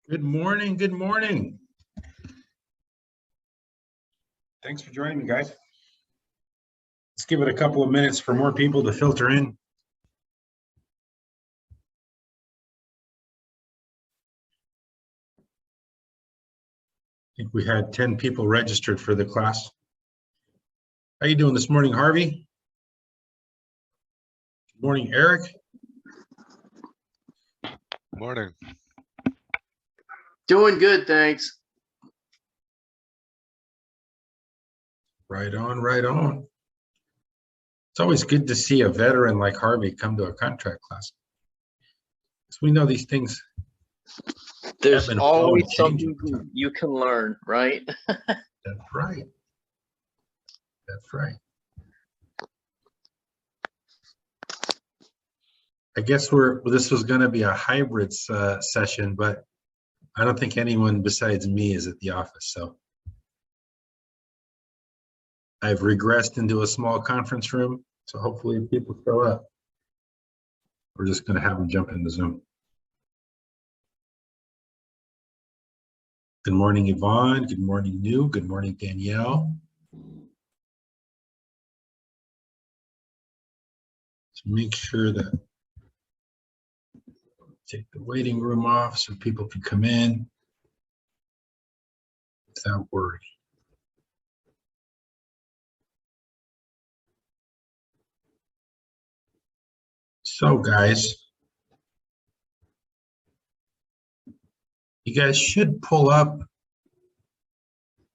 Good morning. Good morning. Thanks for joining me, guys. Let's give it a couple of minutes for more people to filter in. I think we had 10 people registered for the class. How you doing this morning, Harvey? Good morning, Eric. Morning. Doing good, thanks. Right on, right on. It's always good to see a veteran like Harvey come to a contract class. So we know these things. There's been always changing. something you can learn, right? That's right. That's right. I guess this was going to be a hybrid session, but I don't think anyone besides me is at the office. So I've regressed into a small conference room. So hopefully people show up. We're just going to have them jump into Zoom. Good morning, Yvonne. Good morning, New. Good morning, Danielle. Let's make sure that take the waiting room off so people can come in without worry. So guys, you guys should pull up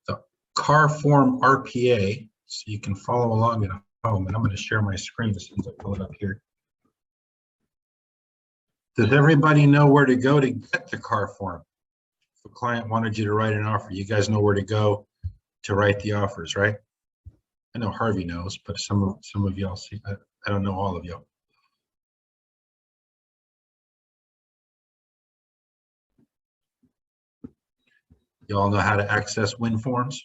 the car form RPA so you can follow along at home. And I'm going to share my screen as soon as I pull it up here. Does everybody know where to go to get the car form? If a client wanted you to write an offer, you guys know where to go to write the offers, right? I know Harvey knows, but some of y'all see. I don't know all of you. You all know how to access WIN forms?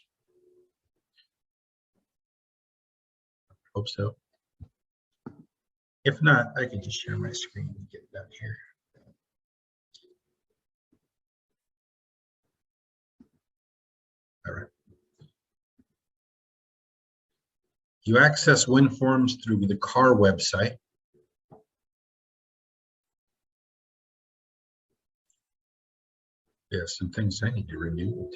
Hope so. If not, I can just share my screen and get that here. All right. You access WIN forms through the CAR website. Yeah, some things I need to review.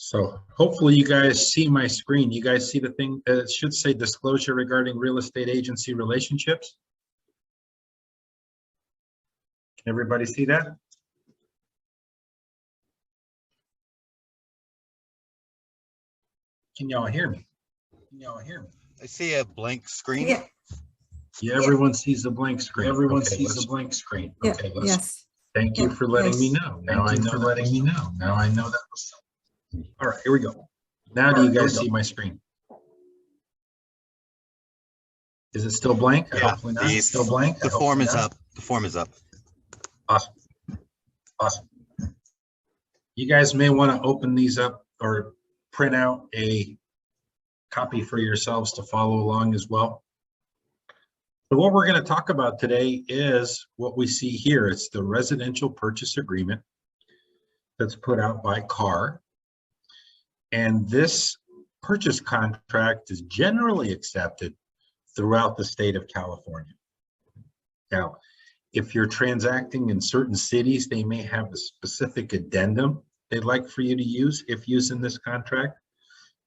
So hopefully you guys see my screen. You guys see the thing that it should say disclosure regarding real estate agency relationships. Can everybody see that? Can y'all hear me? Can y'all hear me? I see a blank screen. Yeah. Yeah, everyone sees the blank screen. Everyone sees the blank screen. Yeah, Okay, yes. Thank you for letting me Yes. know. Now I know for letting me know. Now I know that was. All right, here we go. Now do you guys see my screen? Is it still blank? Yeah, Hopefully not. It's still blank. The form is up. The form is up. Awesome. Awesome. You guys may want to open these up or print out a copy for yourselves to follow along as well. So what we're going to talk about today is what we see here. It's the residential purchase agreement that's put out by CAR. And this purchase contract is generally accepted throughout the state of California. Now, if you're transacting in certain cities, they may have a specific addendum they'd like for you to use if using this contract.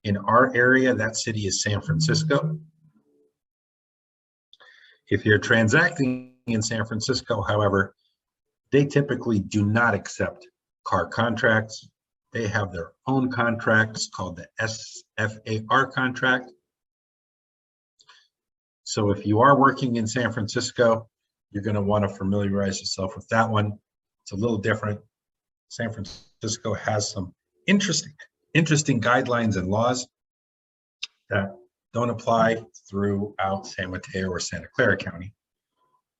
In our area, that city is San Francisco. If you're transacting in San Francisco, however, they typically do not accept CAR contracts. They have their own contracts called the SFAR contract. So if you are working in San Francisco, you're going to want to familiarize yourself with that one. It's a little different. San Francisco has some interesting guidelines and laws that don't apply throughout San Mateo or Santa Clara County,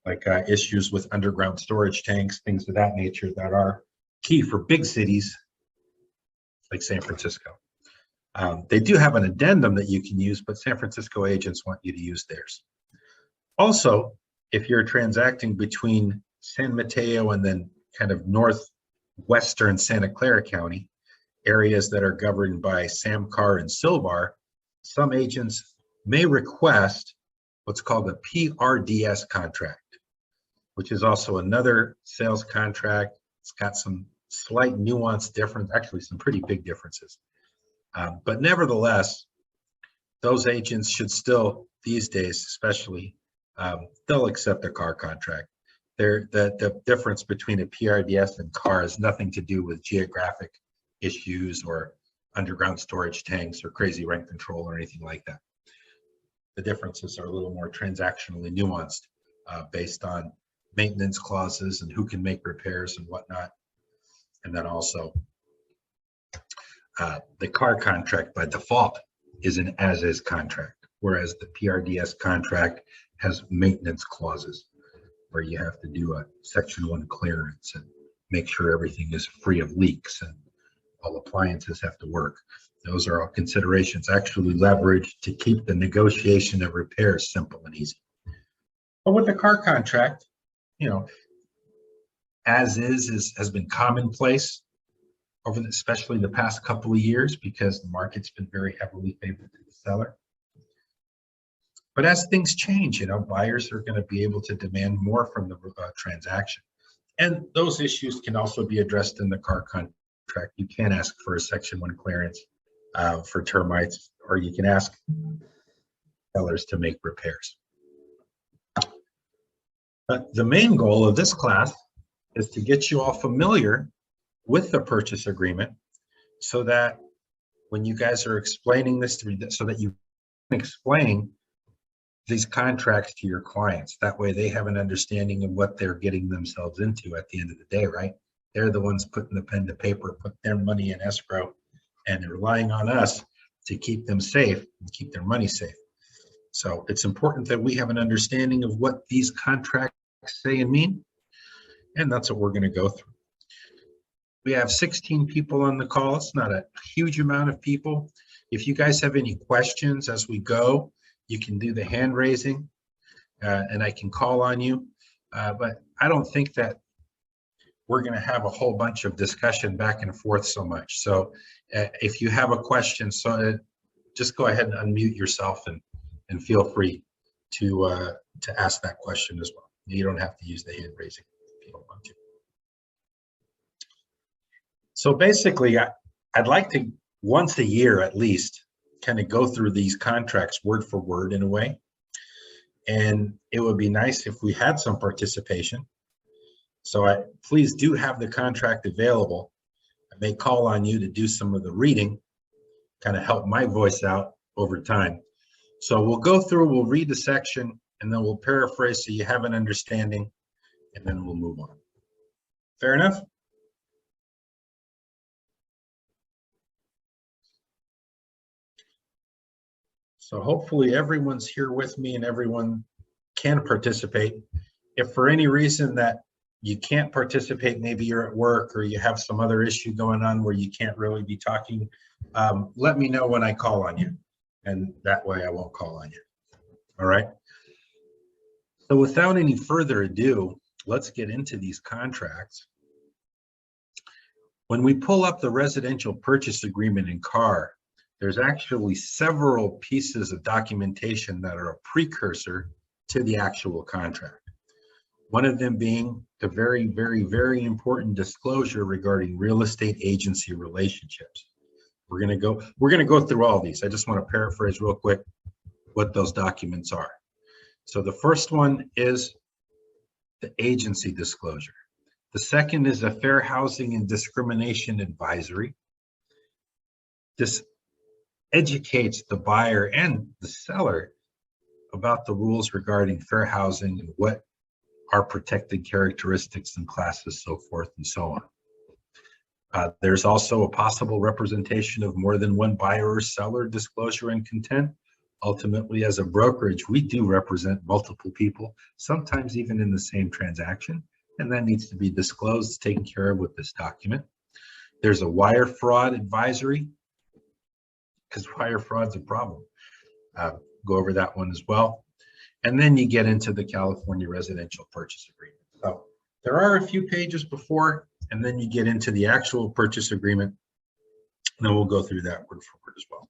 like issues with underground storage tanks, things of that nature that are key for big cities like San Francisco. They do have an addendum that you can use, but San Francisco agents want you to use theirs. Also, if you're transacting between San Mateo and then kind of northwestern Santa Clara County, areas that are governed by SAMCAR and SILBAR, some agents may request what's called a PRDS contract, which is also another sales contract. It's got some slight nuance difference, actually some pretty big differences. But nevertheless, those agents should still, these days especially, they'll accept a car contract. The difference between a PRDS and CAR has nothing to do with geographic issues or underground storage tanks or crazy rent control or anything like that. The differences are a little more transactionally nuanced based on maintenance clauses and who can make repairs and whatnot. And then also the car contract by default is an as-is contract, whereas the PRDS contract has maintenance clauses where you have to do a Section 1 clearance and make sure everything is free of leaks and all appliances have to work. Those are all considerations actually leveraged to keep the negotiation of repairs simple and easy. But with the car contract, you know, as is has been commonplace over especially the past couple of years because the market's been very heavily favored to the seller. But as things change, you know, buyers are going to be able to demand more from the transaction. And those issues can also be addressed in the car contract. You can ask for a Section 1 clearance for termites, or you can ask sellers to make repairs. But the main goal of this class is to get you all familiar with the purchase agreement so that when you guys are explaining this to me, so that you can explain these contracts to your clients. That way they have an understanding of what they're getting themselves into at the end of the day, right? They're the ones putting the pen to paper, put their money in escrow, and they're relying on us to keep them safe and keep their money safe. So it's important that we have an understanding of what these contracts say and mean, and that's what we're going to go through. We have 16 people on the call. It's not a huge amount of people. If you guys have any questions as we go, you can do the hand raising and I can call on you. But I don't think that we're going to have a whole bunch of discussion back and forth so much. So if you have a question, just go ahead and unmute yourself and feel free to ask that question as well. You don't have to use the hand raising if you don't want to. So basically, I'd like to once a year at least kind of go through these contracts word for word in a way. And it would be nice if we had some participation. So please do have the contract available. I may call on you to do some of the reading, kind of help my voice out over time. So we'll go through, we'll read the section, and then we'll paraphrase so you have an understanding, and then we'll move on. Fair enough? So hopefully everyone's here with me and everyone can participate. If for any reason that you can't participate, maybe you're at work or you have some other issue going on where you can't really be talking, let me know when I call on you, and that way I won't call on you. All right. So without any further ado, let's get into these contracts. When we pull up the residential purchase agreement in CAR, there's actually several pieces of documentation that are a precursor to the actual contract. One of them being the very, very, very important disclosure regarding real estate agency relationships. We're gonna go through all these. I just want to paraphrase real quick what those documents are. So the first one is the agency disclosure. The second is a fair housing and discrimination advisory. This educates the buyer and the seller about the rules regarding fair housing and what are protected characteristics and classes, so forth and so on. There's also a possible representation of more than one buyer or seller disclosure and content, Ultimately, as a brokerage, we do represent multiple people, sometimes even in the same transaction, and that needs to be disclosed, taken care of with this document. There's a wire fraud advisory, because wire fraud's a problem. Go over that one as well. And then you get into the California Residential Purchase Agreement. So there are a few pages before, and then you get into the actual purchase agreement. And then we'll go through that word for word as well.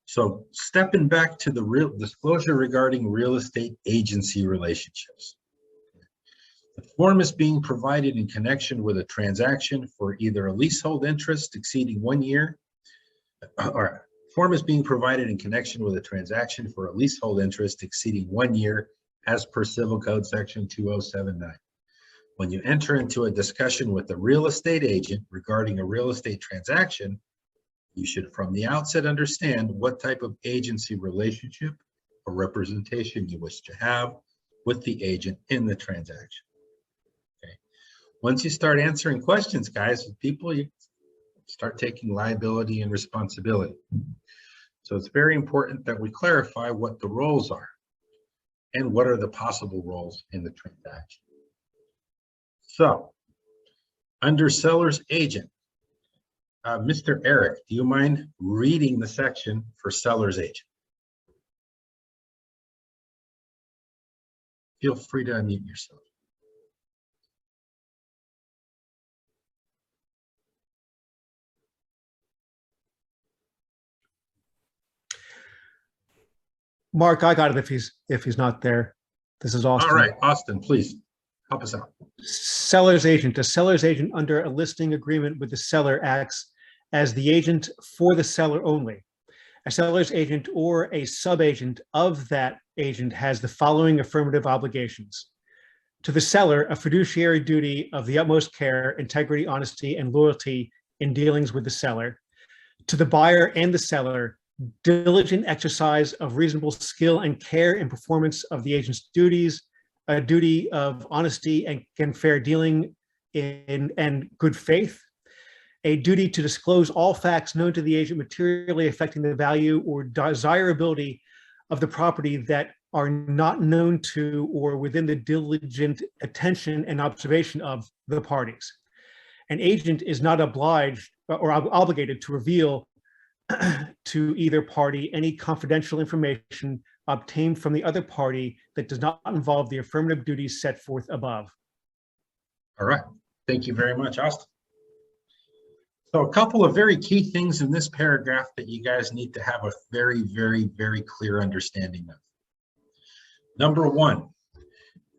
So stepping back to the real disclosure regarding real estate agency relationships. The form is being provided in connection with a transaction for either a leasehold interest exceeding 1 year, or form is being provided in connection with a transaction for a leasehold interest exceeding 1 year as per Civil Code Section 2079. When you enter into a discussion with a real estate agent regarding a real estate transaction, you should from the outset understand what type of agency relationship or representation you wish to have with the agent in the transaction. Okay. Once you start answering questions, guys, with people, you start taking liability and responsibility. So it's very important that we clarify what the roles are and what are the possible roles in the transaction. So under seller's agent, Mr. Eric, do you mind reading the section for seller's agent? Feel free to unmute yourself. Mark, I got it if he's not there. This is Austin. All right, Austin, please help us out. Seller's agent. A seller's agent under a listing agreement with the seller acts as the agent for the seller only. A seller's agent or a sub-agent of that agent has the following affirmative obligations. To the seller, a fiduciary duty of the utmost care, integrity, honesty, and loyalty in dealings with the seller. To the buyer and the seller, diligent exercise of reasonable skill and care in performance of the agent's duties, a duty of honesty and fair dealing and good faith, a duty to disclose all facts known to the agent materially affecting the value or desirability of the property that are not known to or within the diligent attention and observation of the parties. An agent is not obliged or obligated to reveal to either party any confidential information obtained from the other party that does not involve the affirmative duties set forth above. All right, thank you very much, Austin. So a couple of very key things in this paragraph that you guys need to have a very, very, very clear understanding of. Number one,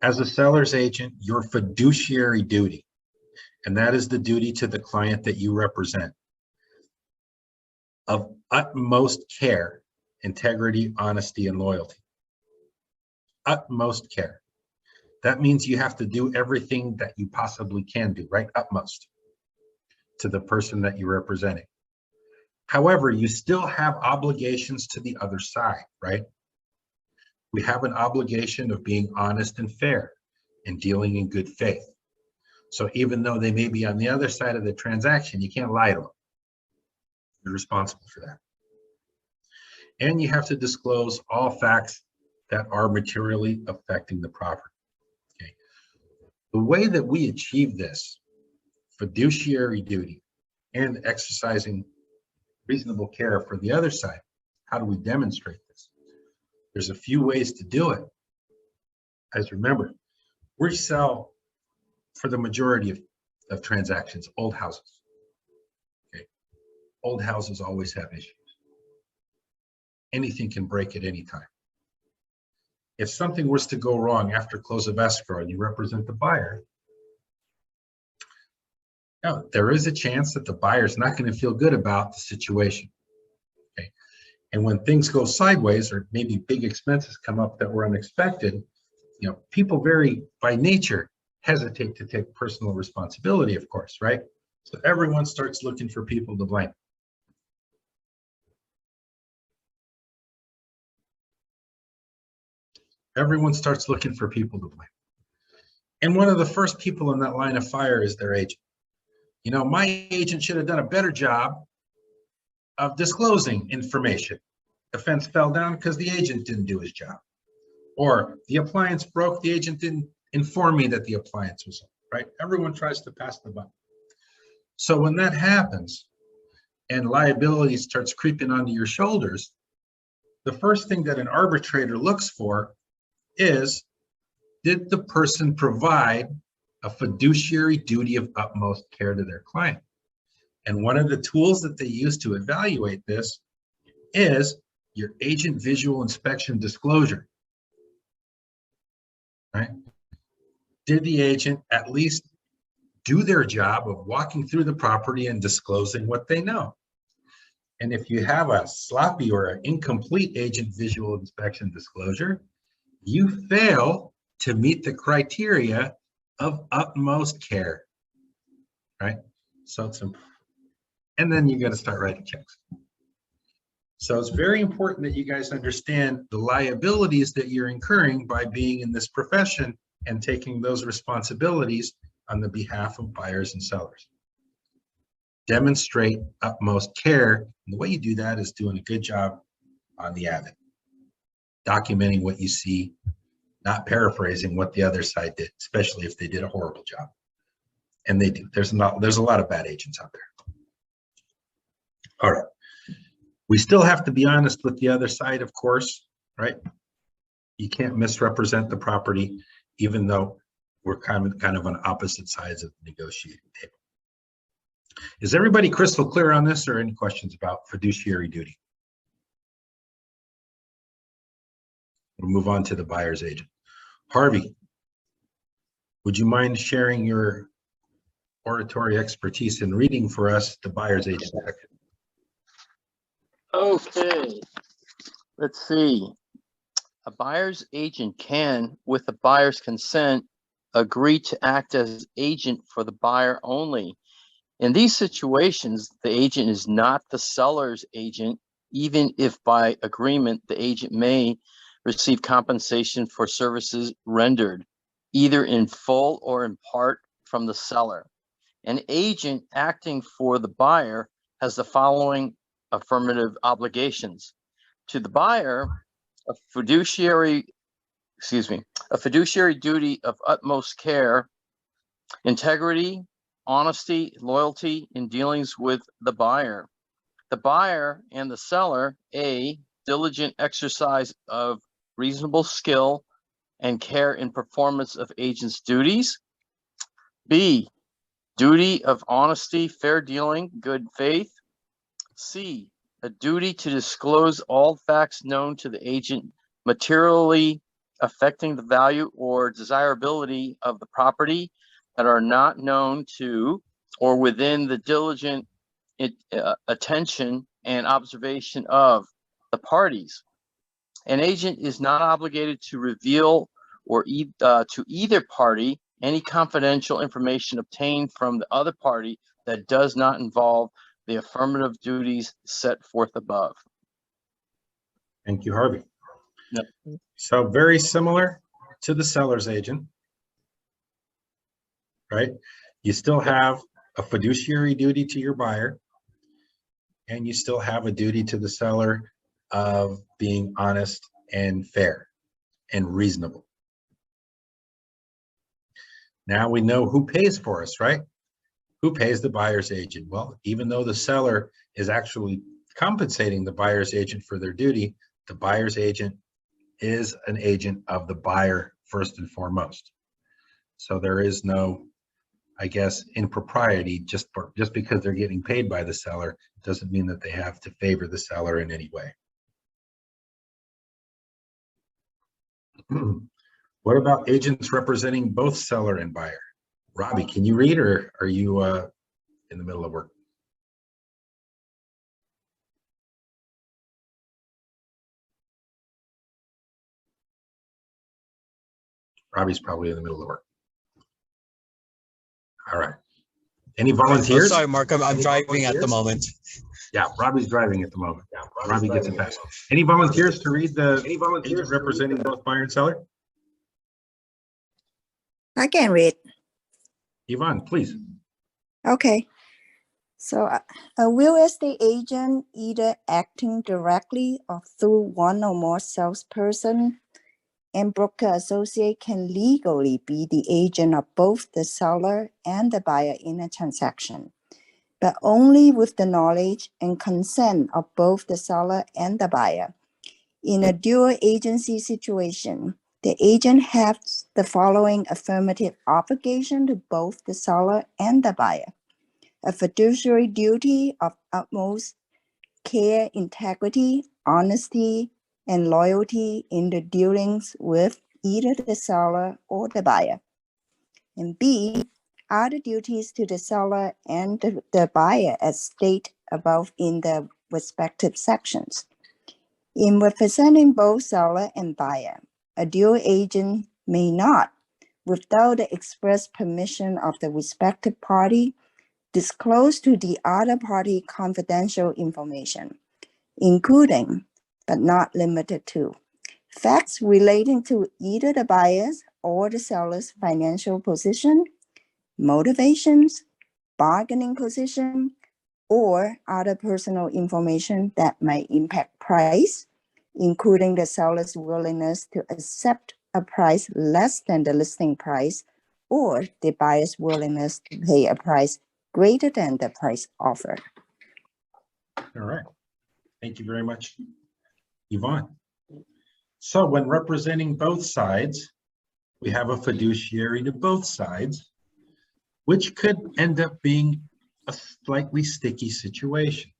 as a seller's agent, your fiduciary duty, and that is the duty to the client that you represent, of utmost care, integrity, honesty, and loyalty. Utmost care. That means you have to do everything that you possibly can do, right? Utmost to the person that you're representing. However, you still have obligations to the other side, right? We have an obligation of being honest and fair and dealing in good faith. So even though they may be on the other side of the transaction, you can't lie to them. You're responsible for that. And you have to disclose all facts that are materially affecting the property. Okay. The way that we achieve this fiduciary duty and exercising reasonable care for the other side, how do we demonstrate this? There's a few ways to do it. As remember, we sell, for the majority of transactions, old houses. Okay. Old houses always have issues. Anything can break at any time. If something was to go wrong after close of escrow and you represent the buyer, now, there is a chance that the buyer is not going to feel good about the situation. Okay. And when things go sideways or maybe big expenses come up that were unexpected, you know, people very by nature hesitate to take personal responsibility, of course, right? So everyone starts looking for people to blame. Everyone starts looking for people to blame. And one of the first people in that line of fire is their agent. You know, my agent should have done a better job of disclosing information. the fence fell down because the agent didn't do his job. Or the appliance broke, the agent didn't inform me that the appliance was on, right? Everyone tries to pass the buck. So when that happens and liability starts creeping onto your shoulders, the first thing that an arbitrator looks for is, did the person provide a fiduciary duty of utmost care to their client? And one of the tools that they use to evaluate this is your agent visual inspection disclosure, right? Did the agent at least do their job of walking through the property and disclosing what they know? And if you have a sloppy or an incomplete agent visual inspection disclosure, you fail to meet the criteria of utmost care, right? So it's, and then you got to start writing checks. So it's very important that you guys understand the liabilities that you're incurring by being in this profession and taking those responsibilities on the behalf of buyers and sellers. Demonstrate utmost care. And the way you do that is doing a good job on the admin, documenting what you see, not paraphrasing what the other side did, especially if they did a horrible job. And they do. There's a lot of bad agents out there. All right. We still have to be honest with the other side, of course, right? You can't misrepresent the property, even though we're kind of on opposite sides of the negotiating table. Is everybody crystal clear on this, or any questions about fiduciary duty? We'll move on to the buyer's agent. Harvey, would you mind sharing your oratory expertise in reading for us the buyer's agent section? Okay, let's see. A buyer's agent can, with the buyer's consent, agree to act as agent for the buyer only. In these situations, the agent is not the seller's agent, even if by agreement the agent may receive compensation for services rendered, either in full or in part from the seller. An agent acting for the buyer has the following affirmative obligations. To the buyer, a fiduciary duty of utmost care, integrity, honesty, loyalty in dealings with the buyer. The buyer and the seller, A, diligent exercise of reasonable skill and care in performance of agent's duties. B, duty of honesty, fair dealing, good faith. C, a duty to disclose all facts known to the agent materially affecting the value or desirability of the property that are not known to or within the diligent attention and observation of the parties. An agent is not obligated to reveal or to either party any confidential information obtained from the other party that does not involve the affirmative duties set forth above. Thank you, Harvey. Yep. So very similar to the seller's agent, right? You still have a fiduciary duty to your buyer, and you still have a duty to the seller of being honest and fair and reasonable. Now we know who pays for us, right? Who pays the buyer's agent? Well, even though the seller is actually compensating the buyer's agent for their duty, the buyer's agent is an agent of the buyer first and foremost. So there is no, I guess, impropriety just because they're getting paid by the seller doesn't mean that they have to favor the seller in any way. What about agents representing both seller and buyer? Robbie, can you read, or are you in the middle of work? Robbie's probably in the middle of work. All right. Any volunteers? Oh, sorry, Mark. I'm driving at the moment. Yeah, Robbie's driving at the moment. Yeah, Robbie gets it fast. Any volunteers to read the agent representing both buyer and seller? I can read. Yvonne, please. Okay. So a real estate agent, either acting directly or through one or more salesperson and broker associate, can legally be the agent of both the seller and the buyer in a transaction, but only with the knowledge and consent of both the seller and the buyer. In a dual agency situation, the agent has the following affirmative obligation to both the seller and the buyer: a fiduciary duty of utmost care, integrity, honesty, and loyalty in the dealings with either the seller or the buyer. And B, other duties to the seller and the buyer as stated above in the respective sections. In representing both seller and buyer, a dual agent may not, without the express permission of the respective party, disclose to the other party confidential information, including, but not limited to, facts relating to either the buyer's or the seller's financial position, motivations, bargaining position, or other personal information that might impact price, including the seller's willingness to accept a price less than the listing price, or the buyer's willingness to pay a price greater than the price offered. All right. Thank you very much, Yvonne. So when representing both sides, we have a fiduciary to both sides, which could end up being a slightly sticky situation.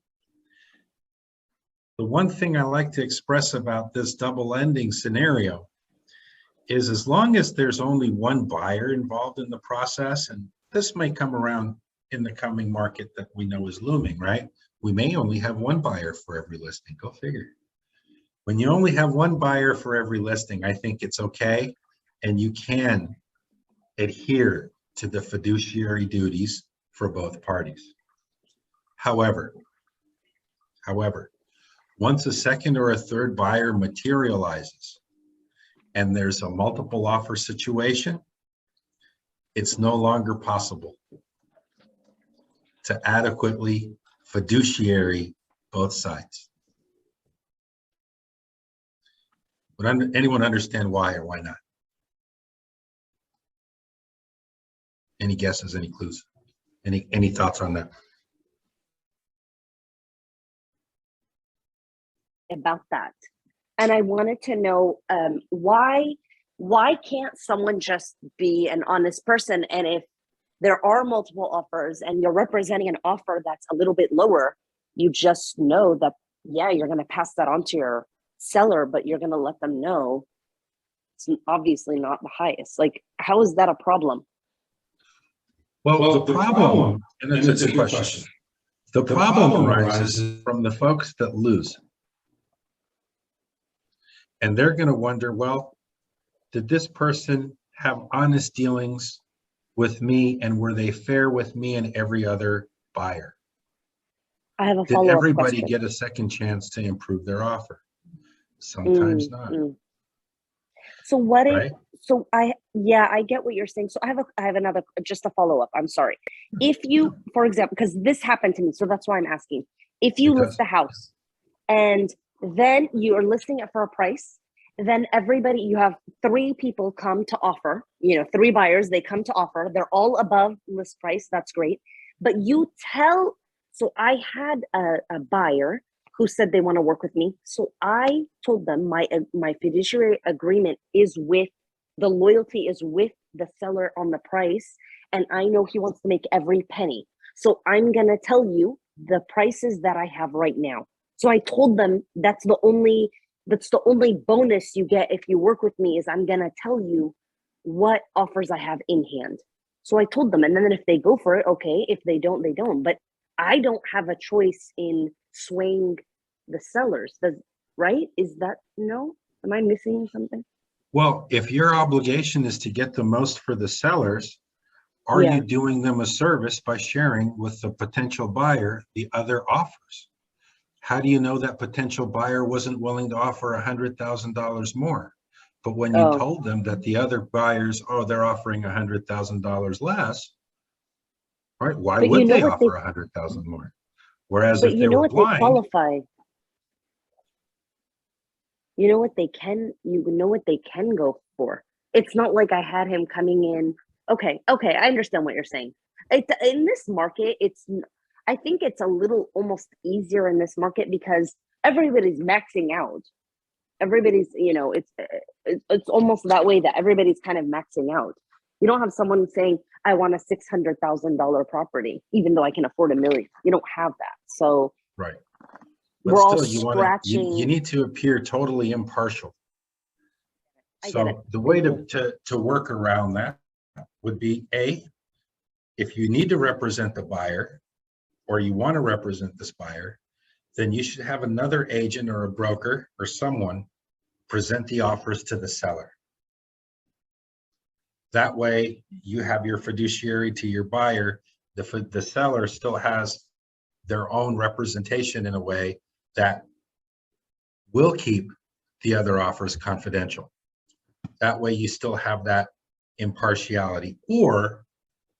The one thing I like to express about this double ending scenario is, as long as there's only one buyer involved in the process, and this may come around in the coming market that we know is looming, right? We may only have one buyer for every listing, go figure. When you only have one buyer for every listing, I think it's okay, and you can adhere to the fiduciary duties for both parties. However, once a second or a third buyer materializes and there's a multiple offer situation, it's no longer possible to adequately fiduciary both sides. Would anyone understand why or why not? Any guesses, any clues? Any thoughts on that? About that, and I wanted to know why can't someone just be an honest person, and if there are multiple offers and you're representing an offer that's a little bit lower, you just know that, yeah, you're going to pass that on to your seller, but you're going to let them know it's obviously not the highest. Like, how is that a problem? Well, the problem, and it's a good question. The problem arises from the folks that lose. And they're going to wonder, well, did this person have honest dealings with me, and were they fair with me and every other buyer? I have a Did follow-up everybody question. get a second chance to improve their offer? Sometimes not. So what Right? if, so I get what you're saying. So I have another, just a follow-up. I'm sorry. If you, for example, because this happened to me, so that's why I'm asking. If you list the house and then you are listing it for a price, then everybody, you have 3 people come to offer, 3 buyers, they come to offer, they're all above list price, that's great. But you tell, so I had a buyer who said they want to work with me. So I told them my fiduciary agreement is with, the loyalty is with the seller on the price. And I know he wants to make every penny. So I'm going to tell you the prices that I have right now. So I told them that's the only bonus you get if you work with me, is I'm going to tell you what offers I have in hand. So I told them, and then if they go for it, okay. If they don't, they don't. But I don't have a choice in swaying the sellers, right? Is that, no? Am I missing something? Well, if your obligation is to get the most for the sellers, are you doing them a service by sharing with the potential buyer the other offers? How do you know that potential buyer wasn't willing to offer $100,000 more? But when you told them that the other buyers, they're offering $100,000 less, right? Why But would you know they what they- offer 100,000 more? Whereas But if you they know were what they blind, qualify. You know what they can. You know what they can go for. It's not like I had him coming in. Okay, I understand what you're saying. In this market, I think it's a little almost easier in this market because everybody's maxing out. Everybody's, it's almost that way that everybody's kind of maxing out. You don't have someone saying, I want a $600,000 property, even though I can afford $1 million. You don't have that. So right. we're But all still, you scratching. you need to appear totally impartial. I get it. So the way to work around that would be if you need to represent the buyer or you want to represent this buyer, then you should have another agent or a broker or someone present the offers to the seller. That way you have your fiduciary to your buyer. The seller still has their own representation in a way that will keep the other offers confidential. That way you still have that impartiality, or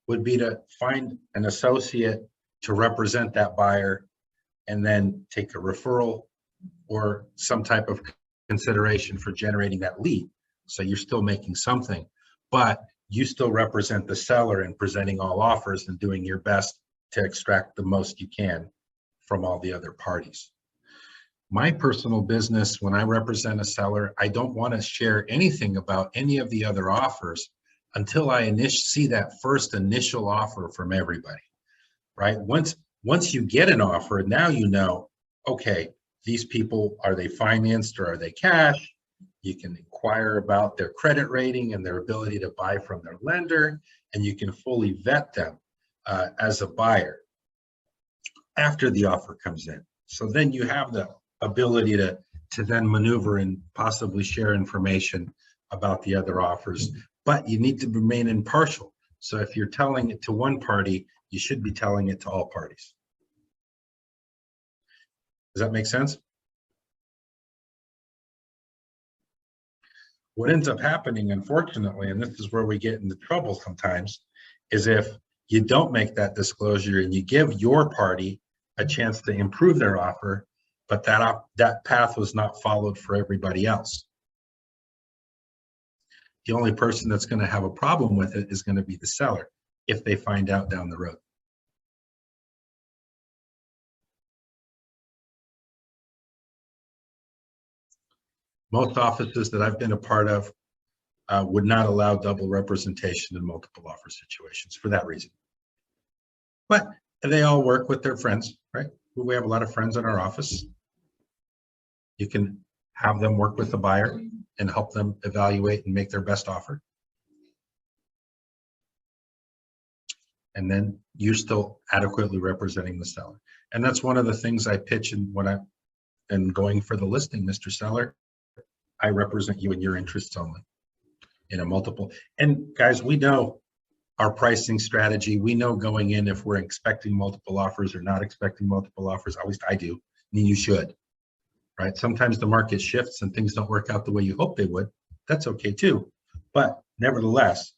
would be to find an associate to represent that buyer and then take a referral or some type of consideration for generating that lead. So you're still making something, but you still represent the seller in presenting all offers and doing your best to extract the most you can from all the other parties. My personal business, when I represent a seller, I don't want to share anything about any of the other offers until I see that first initial offer from everybody, right? Once you get an offer, now you know, okay, these people, are they financed or are they cash? You can inquire about their credit rating and their ability to buy from their lender, and you can fully vet them as a buyer after the offer comes in. So then you have the ability to then maneuver and possibly share information about the other offers, but you need to remain impartial. So if you're telling it to one party, you should be telling it to all parties. Does that make sense? What ends up happening, unfortunately, and this is where we get into trouble sometimes, is if you don't make that disclosure and you give your party a chance to improve their offer, but that path was not followed for everybody else. The only person that's going to have a problem with it is going to be the seller if they find out down the road. Most offices that I've been a part of would not allow double representation in multiple offer situations for that reason. But they all work with their friends, right? We have a lot of friends in our office. You can have them work with the buyer and help them evaluate and make their best offer. And then you're still adequately representing the seller. And that's one of the things I pitch in when I'm going for the listing, Mr. Seller. I represent you in your interests only in a multiple. And guys, we know our pricing strategy. We know going in if we're expecting multiple offers or not expecting multiple offers. At least I do. I mean, you should, right? Sometimes the market shifts and things don't work out the way you hope they would. That's okay too. But nevertheless,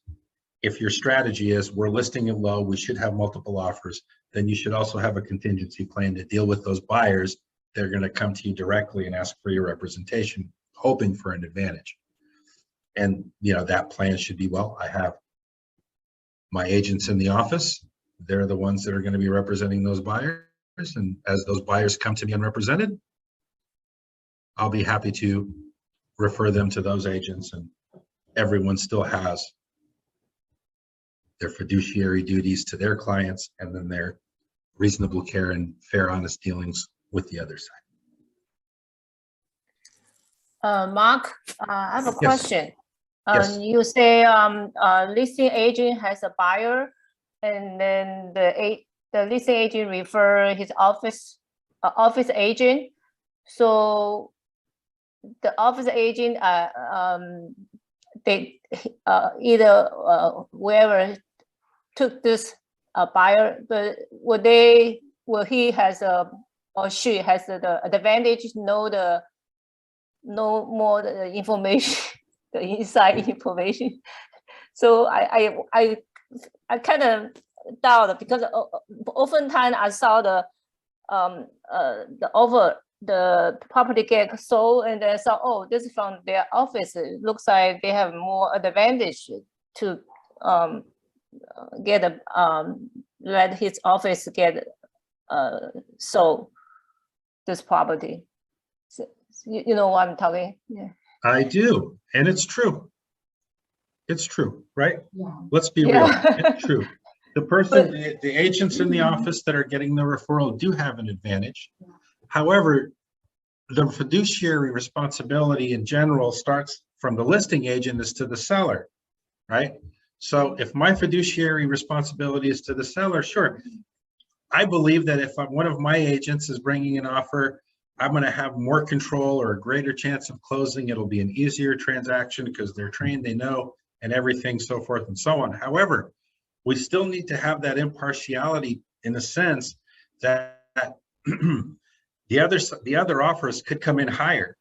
if your strategy is we're listing it low, we should have multiple offers, then you should also have a contingency plan to deal with those buyers. They're going to come to you directly and ask for your representation, hoping for an advantage. And that plan should be, well, I have my agents in the office. They're the ones that are going to be representing those buyers. And as those buyers come to me unrepresented, I'll be happy to refer them to those agents, and everyone still has their fiduciary duties to their clients and then their reasonable care and fair, honest dealings with the other side. Mark, I have a question. Yes. You say listing agent has a buyer, and then the listing agent refer his office agent. So the office agent they either whoever took this buyer, but will he has or she has the advantage to know more the information, the inside information. So I kind of doubt because oftentimes I saw the property get sold and then saw, oh, this is from their office. It looks like they have more advantage to get let his office get sold this property. So, you know what I'm talking? Yeah. I do, and it's true. It's true, right? Yeah. Let's be Yeah. real. It's true. The person, the agents in the office that are getting the referral do have an advantage. However, the fiduciary responsibility in general starts from the listing agent is to the seller, right? So if my fiduciary responsibility is to the seller, sure. I believe that if one of my agents is bringing an offer, I'm going to have more control or a greater chance of closing. It'll be an easier transaction because they're trained, they know, and everything, so forth and so on. However, we still need to have that impartiality in the sense that the other offers could come in higher.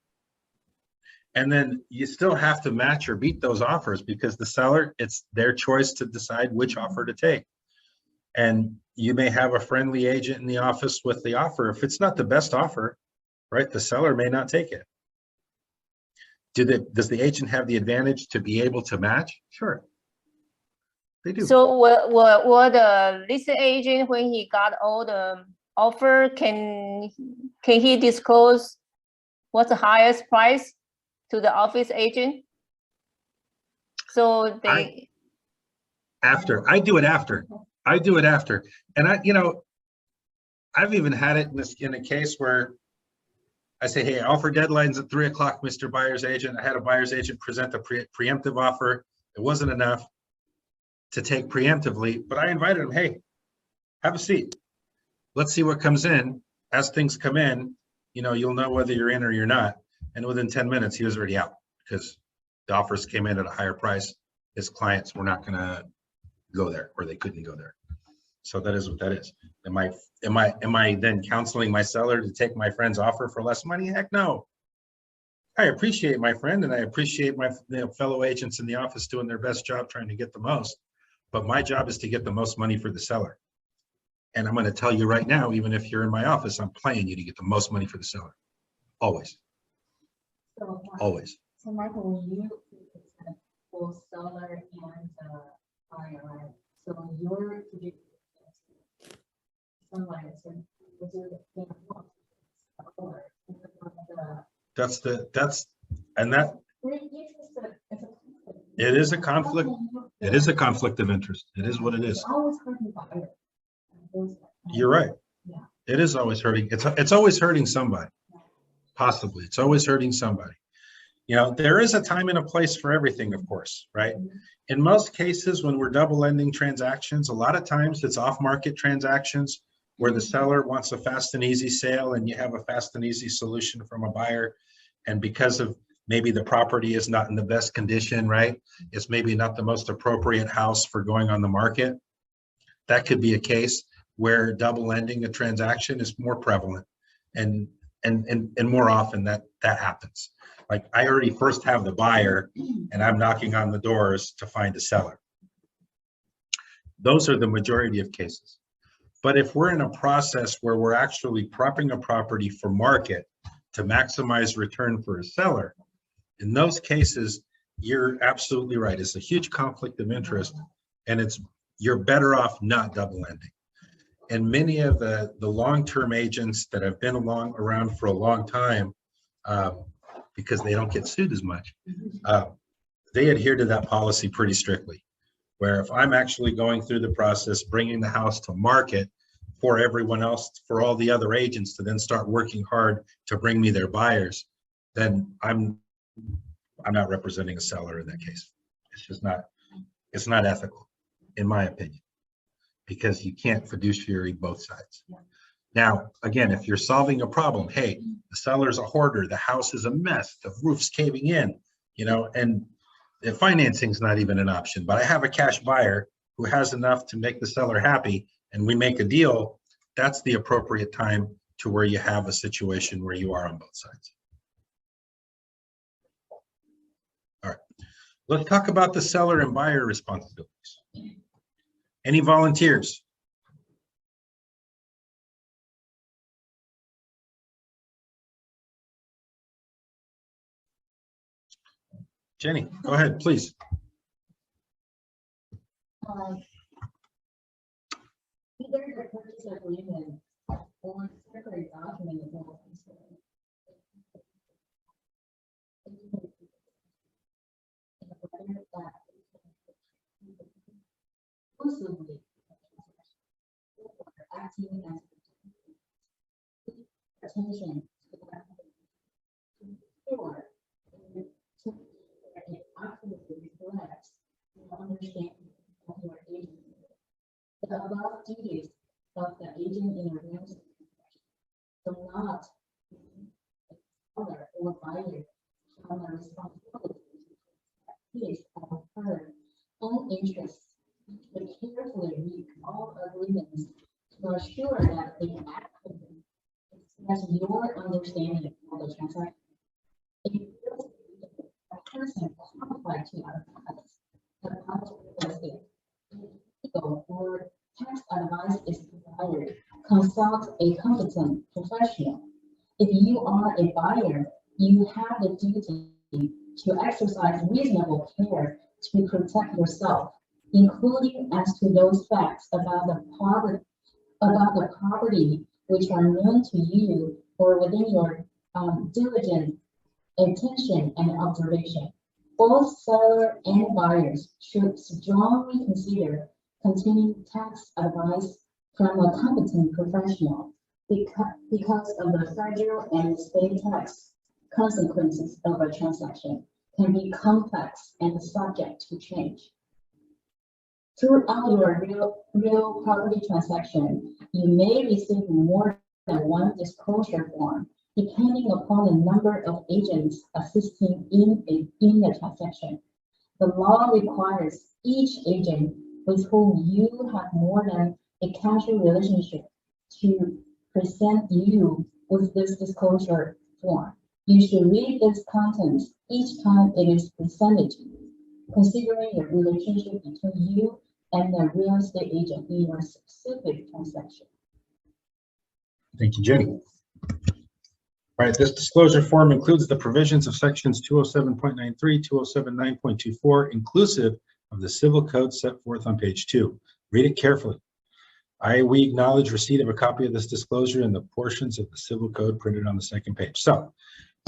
And then you still have to match or beat those offers because the seller, it's their choice to decide which offer to take. And you may have a friendly agent in the office with the offer. If it's not the best offer, right, the seller may not take it. Does the agent have the advantage to be able to match? Sure, they do. So what the listing agent, when he got all the offer, can he disclose what's the highest price to the office agent? So they I do it after. And I've even had it in a case where I say, hey, offer deadline's at 3 o'clock, Mr. Buyer's agent. I had a buyer's agent present a preemptive offer. It wasn't enough to take preemptively, but I invited him, hey, have a seat. Let's see what comes in. As things come in, you'll know whether you're in or you're not. And within 10 minutes, he was already out because the offers came in at a higher price. His clients were not gonna go there, or they couldn't go there. So that is what that is. Am I then counseling my seller to take my friend's offer for less money? Heck no. I appreciate my friend and I appreciate my fellow agents in the office doing their best job trying to get the most. But my job is to get the most money for the seller. And I'm going to tell you right now, even if you're in my office, I'm playing you to get the most money for the seller. Always. Always. So Michael, you present both seller and buyer, right? So your it is a conflict. It is a conflict of interest. It is what it is. You're right. It is always hurting. It's always hurting somebody. Possibly. It's always hurting somebody. There is a time and a place for everything, of course, right? In most cases, when we're double ending transactions, a lot of times it's off-market transactions where the seller wants a fast and easy sale and you have a fast and easy solution from a buyer. And because of maybe the property is not in the best condition, right? It's maybe not the most appropriate house for going on the market. That could be a case where double ending a transaction is more prevalent and more often that happens. Like I already first have the buyer and I'm knocking on the doors to find a seller. Those are the majority of cases. But if we're in a process where we're actually prepping a property for market to maximize return for a seller, in those cases, you're absolutely right. It's a huge conflict of interest and you're better off not double ending. And many of the long-term agents that have been around for a long time, because they don't get sued as much, they adhere to that policy pretty strictly. Where if I'm actually going through the process, bringing the house to market for everyone else, for all the other agents to then start working hard to bring me their buyers, then I'm not representing a seller in that case. It's just not, it's not ethical, in my opinion, because you can't fiduciary both sides. Now, again, if you're solving a problem, hey, the seller's a hoarder, the house is a mess, the roof's caving in, and the financing's not even an option, but I have a cash buyer who has enough to make the seller happy and we make a deal, that's the appropriate time to where you have a situation where you are on both sides. All right, let's talk about the seller and buyer responsibilities. Any volunteers? Jenny, go ahead, please. Either the purchase agreement or separate document is all concerned. Exclusively acting as attention or it accurately reflects the understanding of your agent. The above duties of the agent in a real estate transaction do not seller or buyer have a responsibility to his or her own interests, but carefully read all agreements to assure that they accurately express your understanding of the transaction. If a person qualified to advise about real estate, legal or tax advice is provided, consult a competent professional. If you are a buyer, you have the duty to exercise reasonable care to protect yourself, including as to those facts about the property which are known to you or within your diligent attention and observation. Both seller and buyers should strongly consider continuing tax advice from a competent professional because of the federal and state tax consequences of a transaction can be complex and subject to change. Throughout your real property transaction, you may receive more than one disclosure form, depending upon the number of agents assisting in the transaction. The law requires each agent with whom you have more than a casual relationship to present you with this disclosure form. You should read its contents each time it is presented to you, considering the relationship between you and the real estate agent in your specific transaction. Thank you, Jenny. All right, this disclosure form includes the provisions of sections 207.93, 207.9.24, inclusive of the civil code set forth on page 2. Read it carefully. We acknowledge receipt of a copy of this disclosure and the portions of the civil code printed on the second page. So,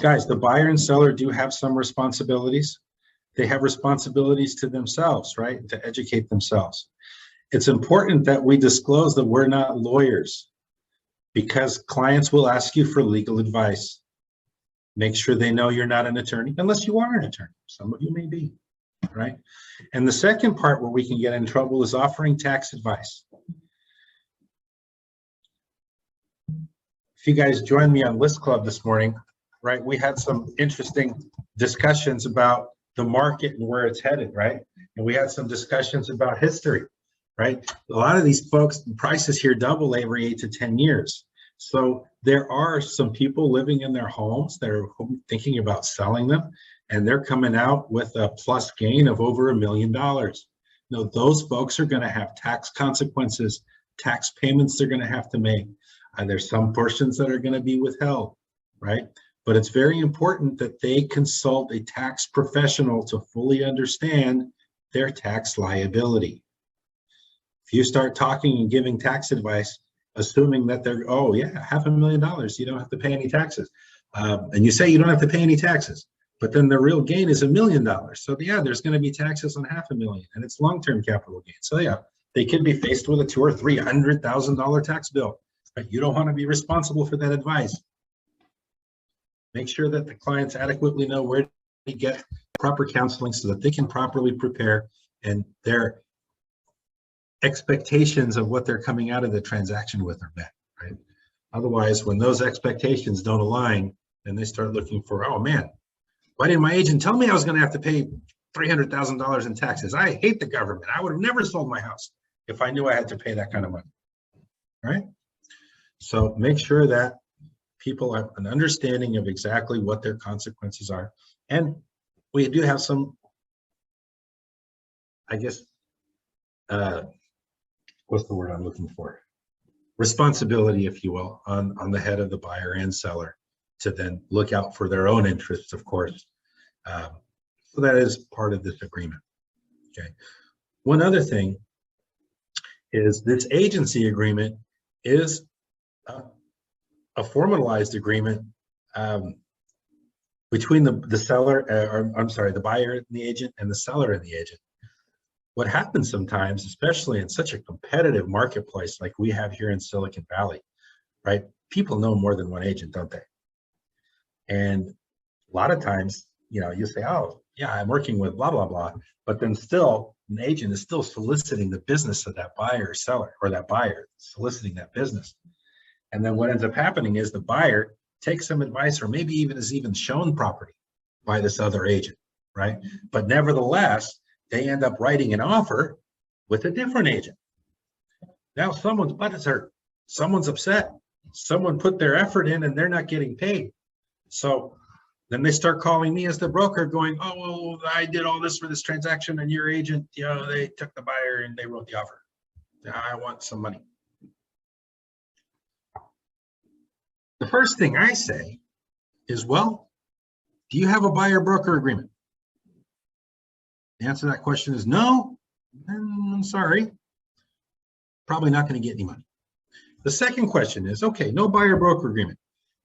guys, the buyer and seller do have some responsibilities. They have responsibilities to themselves, right? To educate themselves. It's important that we disclose that we're not lawyers, because clients will ask you for legal advice. Make sure they know you're not an attorney, unless you are an attorney. Some of you may be, right? And the second part where we can get in trouble is offering tax advice. If you guys joined me on List Club this morning, right, we had some interesting discussions about the market and where it's headed, right? And we had some discussions about history, right? A lot of these folks, prices here double every 8 to 10 years. So there are some people living in their homes that are thinking about selling them, and they're coming out with a plus gain of over $1 million. Now, those folks are going to have tax consequences, tax payments they're going to have to make. And there's some portions that are going to be withheld, right? But it's very important that they consult a tax professional to fully understand their tax liability. If you start talking and giving tax advice, assuming that they're, oh yeah, $500,000, you don't have to pay any taxes. And you say you don't have to pay any taxes, but then the real gain is $1 million. So yeah, there's going to be taxes on $500,000, and it's long-term capital gain. So yeah, they could be faced with a $200,000 or $300,000 tax bill, but you don't want to be responsible for that advice. Make sure that the clients adequately know where to get proper counseling so that they can properly prepare, and their expectations of what they're coming out of the transaction with are met, right? Otherwise, when those expectations don't align, then they start looking for, oh man, why didn't my agent tell me I was going to have to pay $300,000 in taxes? I hate the government. I would have never sold my house if I knew I had to pay that kind of money, right? So make sure that people have an understanding of exactly what their consequences are. And we do have some, I guess, what's the word I'm looking for? Responsibility, if you will, on the head of the buyer and seller to then look out for their own interests, of course. So that is part of this agreement. Okay. One other thing is this agency agreement is a formalized agreement between the seller, or I'm sorry, the buyer and the agent and the seller and the agent. What happens sometimes, especially in such a competitive marketplace like we have here in Silicon Valley, right? People know more than one agent, don't they? And a lot of times, you know, you say, oh, yeah, I'm working with blah, blah, blah. But then still, an agent is still soliciting the business of that buyer or seller, or that buyer soliciting that business. And then what ends up happening is the buyer takes some advice, or maybe even is even shown property by this other agent, right? But nevertheless, they end up writing an offer with a different agent. Now someone's butt is hurt. Someone's upset. Someone put their effort in and they're not getting paid. So then they start calling me as the broker going, oh, well, I did all this for this transaction and your agent, you know, they took the buyer and they wrote the offer. I want some money. The first thing I say is, well, do you have a buyer broker agreement? The answer to that question is no. I'm sorry. Probably not going to get any money. The second question is, okay, no buyer broker agreement.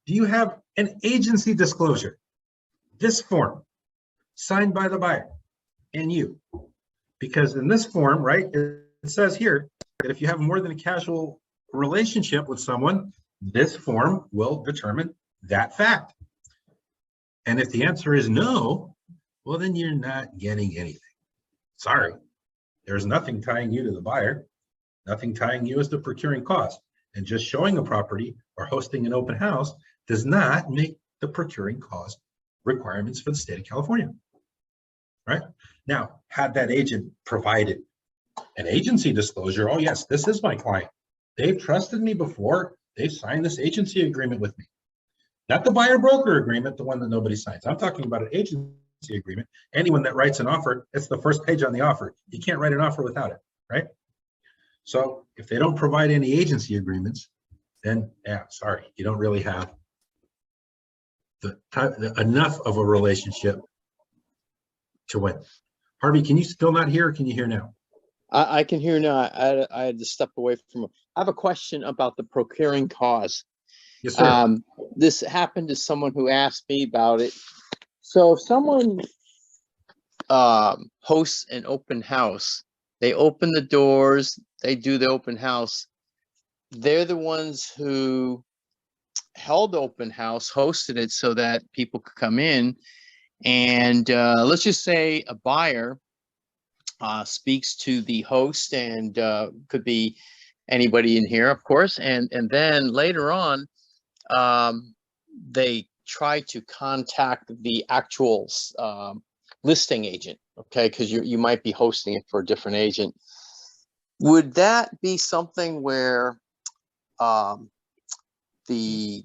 Do you have an agency disclosure? This form signed by the buyer and you. Because in this form, right, it says here that if you have more than a casual relationship with someone, this form will determine that fact. And if the answer is no, well, then you're not getting anything. Sorry, there's nothing tying you to the buyer, nothing tying you as the procuring cost. And just showing a property or hosting an open house does not make the procuring cost requirements for the state of California, right? Now, had that agent provided an agency disclosure, oh yes, this is my client. They've trusted me before. They've signed this agency agreement with me. Not the buyer broker agreement, the one that nobody signs. I'm talking about an agency agreement. Anyone that writes an offer, it's the first page on the offer. You can't write an offer without it, right? So if they don't provide any agency agreements, then yeah, sorry, you don't really have enough of a relationship to win. Harvey, can you still not hear, or can you hear now? I can hear now. I had to step away from. I have a question about the procuring cause. Yes, sir. This happened to someone who asked me about it. So if someone hosts an open house, they open the doors, they do the open house. They're the ones who held the open house, hosted it so that people could come in. And let's just say a buyer speaks to the host, and could be anybody in here, of course. And then later on, they try to contact the actual listing agent, okay? Because you might be hosting it for a different agent. Would that be something where the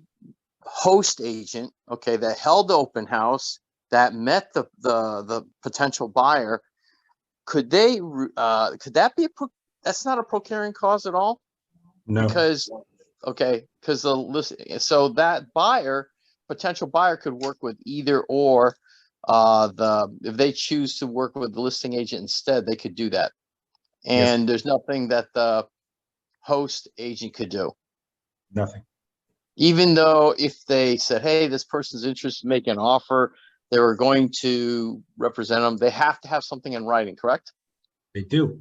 host agent, okay, that held the open house, that met the potential buyer, could that be that's not a procuring cause at all? No. Because the list, so that potential buyer could work with either or. If they choose to work with the listing agent instead, they could do that. And there's nothing that the host agent could do. Nothing. Even though if they said, hey, this person's interested in making an offer, they were going to represent them, they have to have something in writing, correct? They do.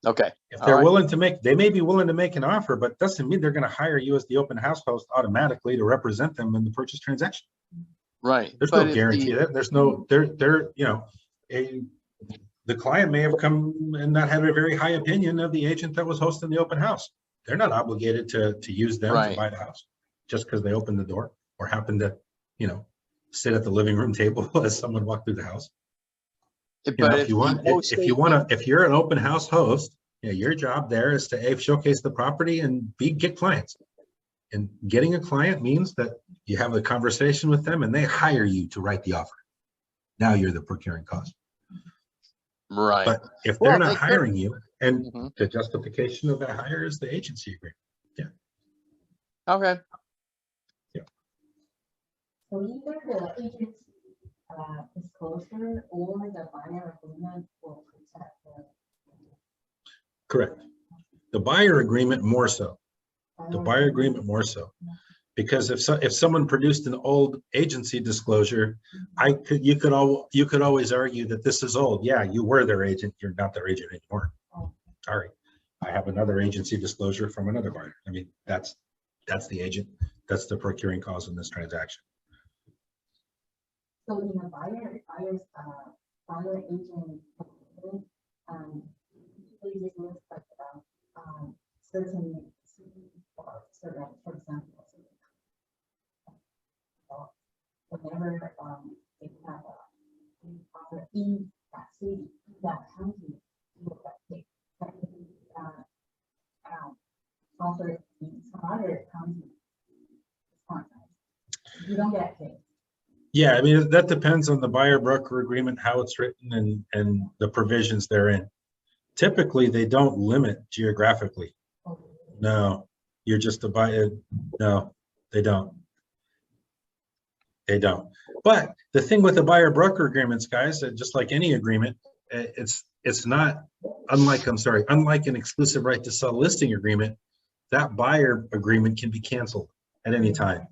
Okay. If they're willing to make, they may be willing to make an offer, but doesn't mean they're going to hire you as the open house host automatically to represent them in the purchase transaction. Right. There's no guarantee that there's no, you know, the client may have come and not had a very high opinion of the agent that was hosting the open house. They're not obligated to use them to buy the house just because they opened the door or happened to, you know, sit at the living room table as someone walked through the house. But if you're an open house host, you know, your job there is to showcase the property and get clients. And getting a client means that you have a conversation with them and they hire you to write the offer. Now you're the procuring cause. Right. But if they're not hiring you, And Mhm. the justification of that hire is the agency agreement. Okay, So either the agent's disclosure or the buyer agreement will protect the. Correct. The buyer agreement more so. The buyer agreement more so. Because if someone produced an old agency disclosure, you could always argue that this is old. Yeah, you were their agent. You're not their agent anymore. Sorry. I have another agency disclosure from another buyer. I mean, that's the agent. That's the procuring cause in this transaction. So in a buyer agent, usually this looks like certain, for example, whenever they have offer in that city, that county, offer in some other county, you don't get paid. Yeah, I mean, that depends on the buyer broker agreement, how it's written and the provisions therein. Typically, they don't limit geographically. No, you're just a buyer. No, they don't. They don't. But the thing with the buyer broker agreements, guys, just like any agreement, it's not unlike an exclusive right to sell listing agreement, that buyer agreement can be canceled at any time.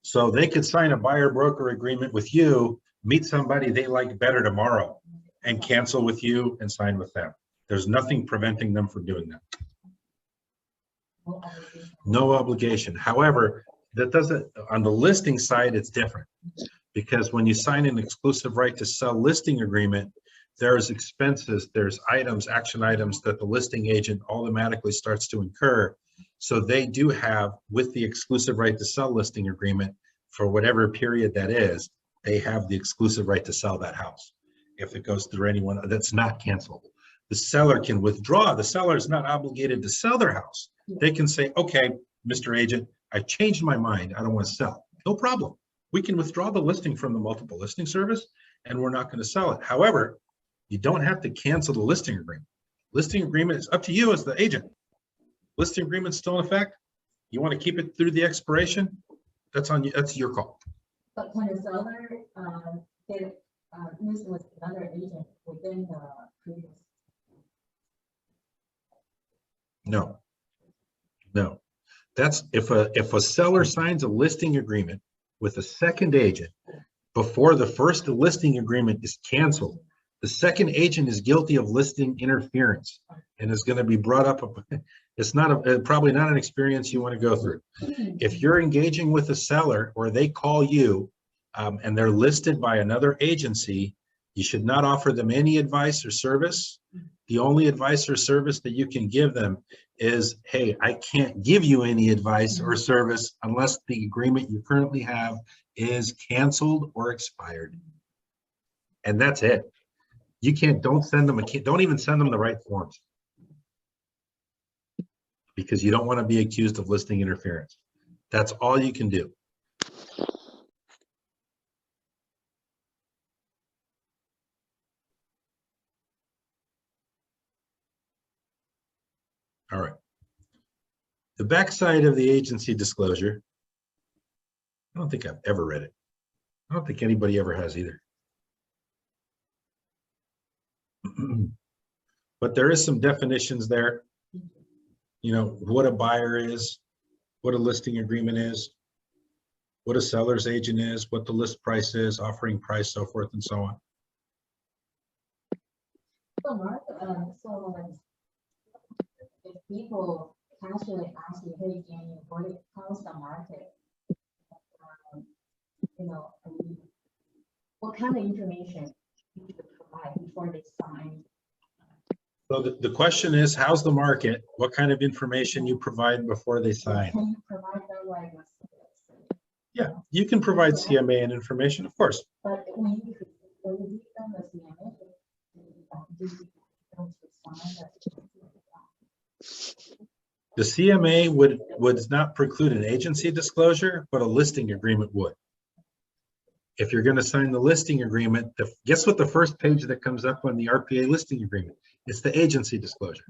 So they could sign a buyer broker agreement with you, meet somebody they like better tomorrow, and cancel with you and sign with them. There's nothing preventing them from doing that. No obligation. However, that doesn't, on the listing side, it's different. Because when you sign an exclusive right to sell listing agreement, there's expenses, there's items, action items that the listing agent automatically starts to incur. So they do have, with the exclusive right to sell listing agreement, for whatever period that is, they have the exclusive right to sell that house. If it goes through anyone, that's not cancelable. The seller can withdraw. The seller is not obligated to sell their house. They can say, okay, Mr. Agent, I changed my mind. I don't want to sell. No problem. We can withdraw the listing from the multiple listing service and we're not going to sell it. However, you don't have to cancel the listing agreement. Listing agreement is up to you as the agent. Listing agreement is still in effect. You want to keep it through the expiration? That's on you. That's your call. But can the seller get used with another agent within the previous? No. No. That's if a seller signs a listing agreement with a second agent before the first listing agreement is canceled, the second agent is guilty of listing interference and is going to be brought up. It's not probably not an experience you want to go through. If you're engaging with a seller or they call you and they're listed by another agency, you should not offer them any advice or service. The only advice or service that you can give them is, hey, I can't give you any advice or service unless the agreement you currently have is canceled or expired. And that's it. You can't, don't even send them the right forms. Because you don't want to be accused of listing interference. That's all you can do. All right. The backside of the agency disclosure, I don't think I've ever read it. I don't think anybody ever has either. But there is some definitions there. You know, what a buyer is, what a listing agreement is, what a seller's agent is, what the list price is, offering price, so forth and so on. So Mark, if people casually ask you, hey, Jamie, how's the market? You know, what kind of information you should provide before they sign? So the question is, how's the market? What kind of information you provide before they sign? Can you provide them like Yeah, you can provide CMA and information, of course. but when you give them the CMA, do you sign that? The CMA would not preclude an agency disclosure, but a listing agreement would. if you're going to sign the listing agreement, guess what the first page that comes up on the RPA listing agreement? It's the agency disclosure.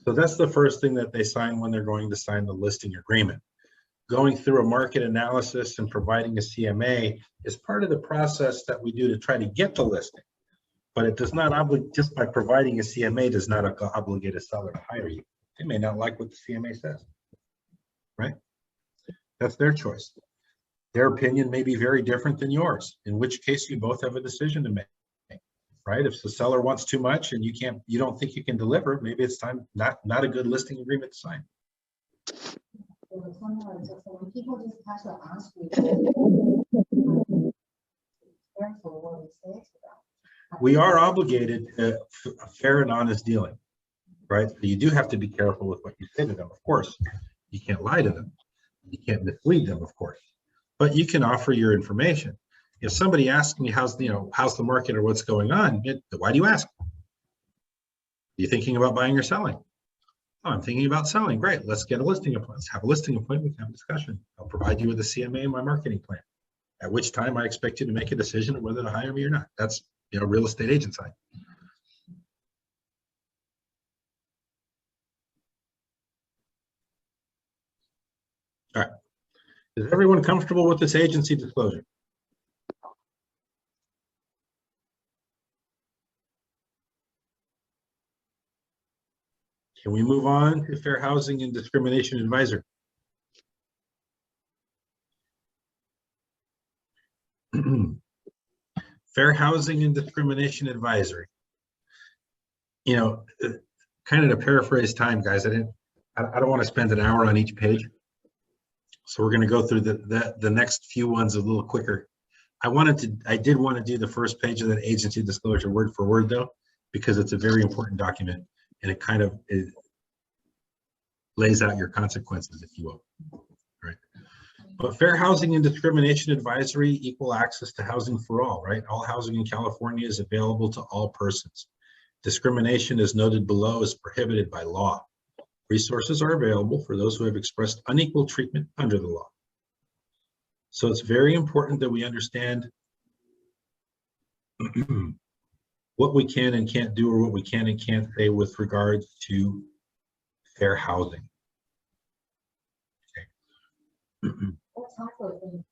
So that's the first thing that they sign when they're going to sign the listing agreement. Going through a market analysis and providing a CMA is part of the process that we do to try to get the listing. But it does not obligate, just by providing a CMA does not obligate a seller to hire you. They may not like what the CMA says, right? That's their choice. Their opinion may be very different than yours, in which case you both have a decision to make, right? If the seller wants too much and you don't think you can deliver, maybe it's time, not a good listing agreement to sign. When people just have to ask you, careful what we say to them. We are obligated to a fair and honest dealing, right? So you do have to be careful with what you say to them, of course. You can't lie to them. You can't mislead them, of course. But you can offer your information. If somebody asks me how's the market or what's going on, why do you ask? Are you thinking about buying or selling? Oh, I'm thinking about selling. Great. Let's get a listing appointment. Let's have a listing appointment. Have a discussion. I'll provide you with a CMA and my marketing plan. At which time I expect you to make a decision of whether to hire me or not. That's real estate agent side. All right. Is everyone comfortable with this agency disclosure? Can we move on to Fair Housing and Discrimination Advisor? Fair Housing and Discrimination Advisory. Kind of to paraphrase time, guys, I don't want to spend an hour on each page. So we're going to go through the next few ones a little quicker. I did want to do the first page of that agency disclosure word for word though, because it's a very important document and it kind of lays out your consequences, if you will. Right. But Fair Housing and Discrimination Advisory, equal access to housing for all, right? All housing in California is available to all persons. Discrimination, as noted below, is prohibited by law. Resources are available for those who have expressed unequal treatment under the law. So it's very important that we understand what we can and can't do, or what we can and can't say with regards to fair housing. Okay. What type of thing?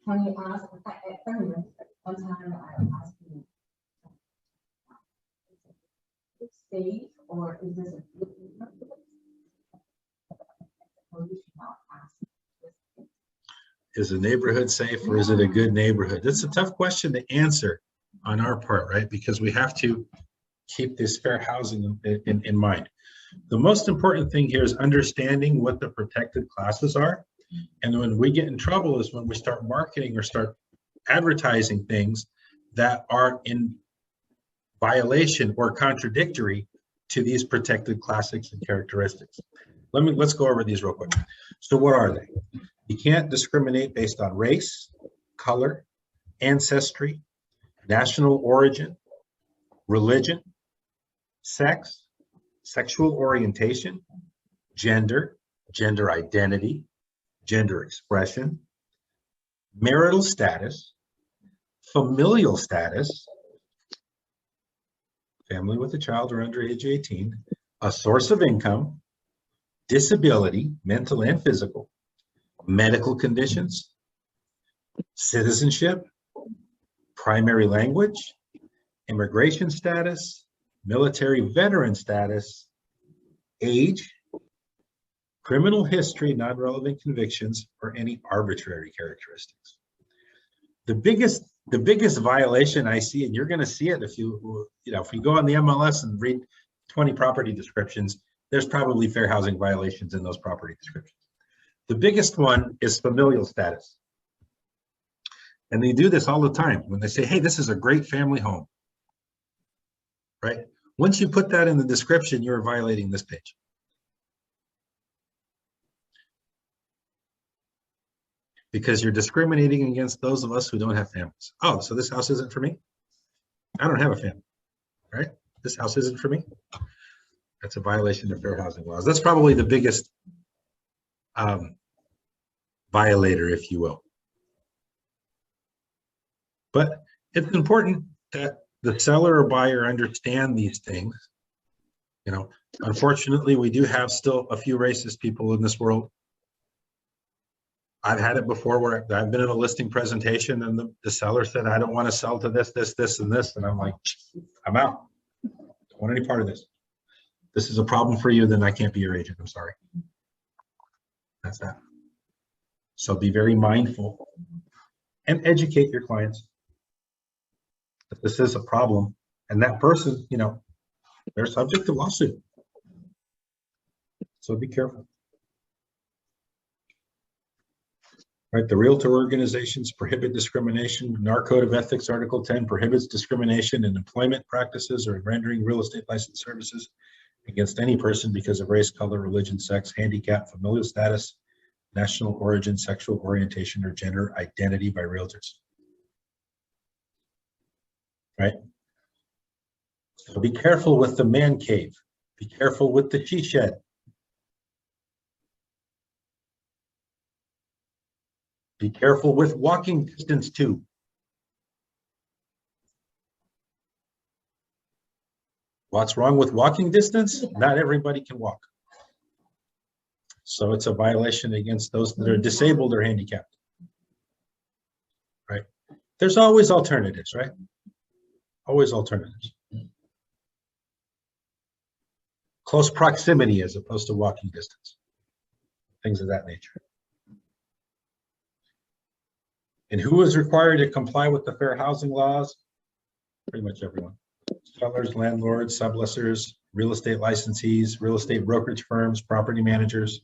Can you ask, one time I asked you, it's safe or is this a good or you should not ask? Is the neighborhood safe or is it a good neighborhood? That's a tough question to answer on our part, right? Because we have to keep this fair housing in mind. The most important thing here is understanding what the protected classes are. And when we get in trouble is when we start marketing or start advertising things that are in violation or contradictory to these protected classics and characteristics. Let's go over these real quick. So what are they? You can't discriminate based on race, color, ancestry, national origin, religion, sex, sexual orientation, gender, gender identity, gender expression, marital status, familial status, family with a child or under age 18, a source of income, disability, mental and physical, medical conditions, citizenship, primary language, immigration status, military veteran status, age, criminal history, non-relevant convictions, or any arbitrary characteristics. The biggest violation I see, and you're going to see it if you go on the MLS and read 20 property descriptions, there's probably fair housing violations in those property descriptions. The biggest one is familial status. And they do this all the time when they say, hey, this is a great family home, right? Once you put that in the description, you're violating this page. Because you're discriminating against those of us who don't have families. Oh, so this house isn't for me? I don't have a family, right? This house isn't for me. That's a violation of fair housing laws. That's probably the biggest violator, if you will. But it's important that the seller or buyer understand these things. You know, unfortunately, we do have still a few racist people in this world. I've had it before where I've been in a listing presentation and the seller said, I don't want to sell to this, this, this, and this. And I'm like, I'm out. Don't want any part of this. This is a problem for you, then I can't be your agent. I'm sorry. That's that. So be very mindful and educate your clients that this is a problem. And that person, you know, they're subject to lawsuit. So be careful. Right, the realtor organizations prohibit discrimination. In our Code of Ethics, Article 10 prohibits discrimination in employment practices or in rendering real estate license services against any person because of race, color, religion, sex, handicap, familial status, national origin, sexual orientation, or gender identity by realtors. Right? So be careful with the man cave. Be careful with the she shed. Be careful with walking distance too. What's wrong with walking distance? Not everybody can walk. So it's a violation against those that are disabled or handicapped. Right? There's always alternatives, right? Always alternatives. Close proximity as opposed to walking distance. Things of that nature. And who is required to comply with the fair housing laws? Pretty much everyone. Sellers, landlords, sublessors, real estate licensees, real estate brokerage firms, property managers,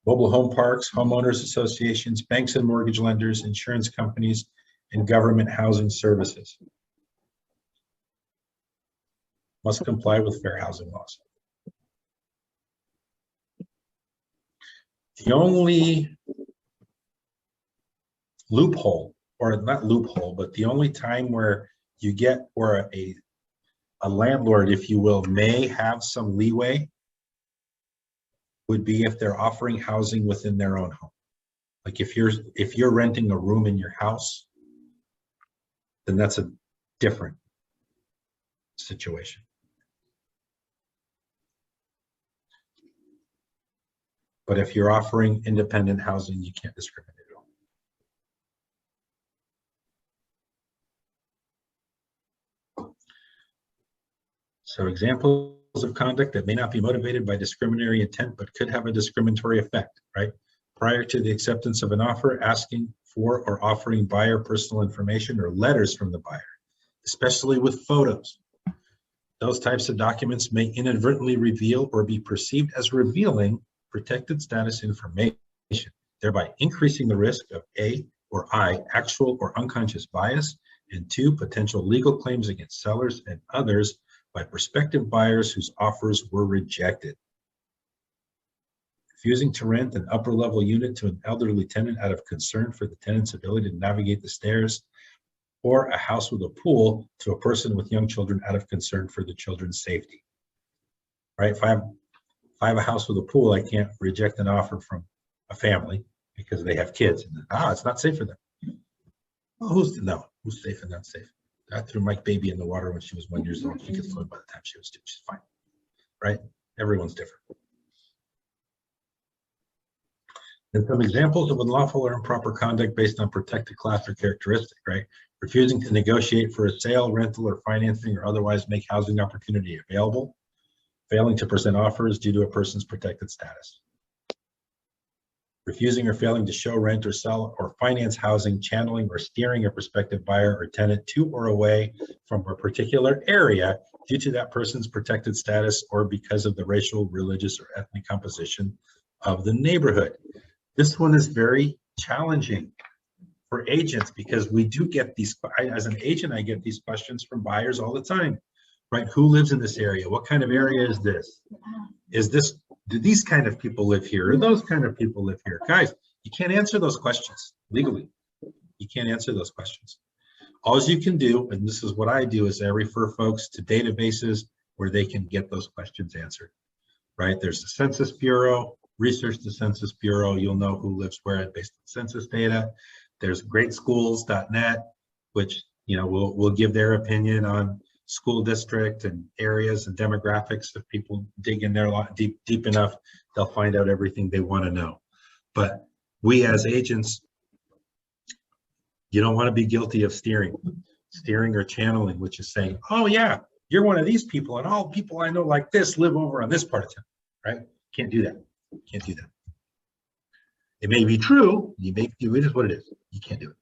mobile home parks, homeowners associations, banks and mortgage lenders, insurance companies, and government housing services. Must comply with fair housing laws. The only loophole, or not loophole, but the only time where you get, or a landlord, if you will, may have some leeway would be if they're offering housing within their own home. Like if you're renting a room in your house, then that's a different situation. But if you're offering independent housing, you can't discriminate. So examples of conduct that may not be motivated by discriminatory intent, but could have a discriminatory effect, right? Prior to the acceptance of an offer, asking for or offering buyer personal information or letters from the buyer, especially with photos. Those types of documents may inadvertently reveal or be perceived as revealing protected status information, thereby increasing the risk of A or I, actual or unconscious bias, and 2, potential legal claims against sellers and others by prospective buyers whose offers were rejected. Refusing to rent an upper-level unit to an elderly tenant out of concern for the tenant's ability to navigate the stairs, or a house with a pool to a person with young children out of concern for the children's safety. Right? If I have a house with a pool, I can't reject an offer from a family because they have kids. It's not safe for them. Well, who's safe and not safe? I threw my baby in the water when she was 1 year old. She could float by the time she was 2. She's fine, right? Everyone's different. And some examples of unlawful or improper conduct based on protected class or characteristic, right? Refusing to negotiate for a sale, rental, or financing, or otherwise make housing opportunity available. Failing to present offers due to a person's protected status. Refusing or failing to show, rent, or sell, or finance housing, channeling, or steering a prospective buyer or tenant to or away from a particular area due to that person's protected status or because of the racial, religious, or ethnic composition of the neighborhood. This one is very challenging for agents because we do get these, as an agent, I get these questions from buyers all the time, right? Who lives in this area? What kind of area is this? Do these kind of people live here? Or those kind of people live here? Guys, you can't answer those questions legally. You can't answer those questions. All you can do, and this is what I do, is I refer folks to databases where they can get those questions answered, right? There's the Census Bureau, research the Census Bureau. You'll know who lives where based on census data. There's greatschools.net. which, you know, will give their opinion on school district and areas and demographics. If people dig in there a lot deep enough, they'll find out everything they want to know. But we as agents, you don't want to be guilty of steering or channeling, which is saying, oh yeah, you're one of these people, and all people I know like this live over on this part of town, right? Can't do that. Can't do that. It may be true. It is what it is. You can't do it.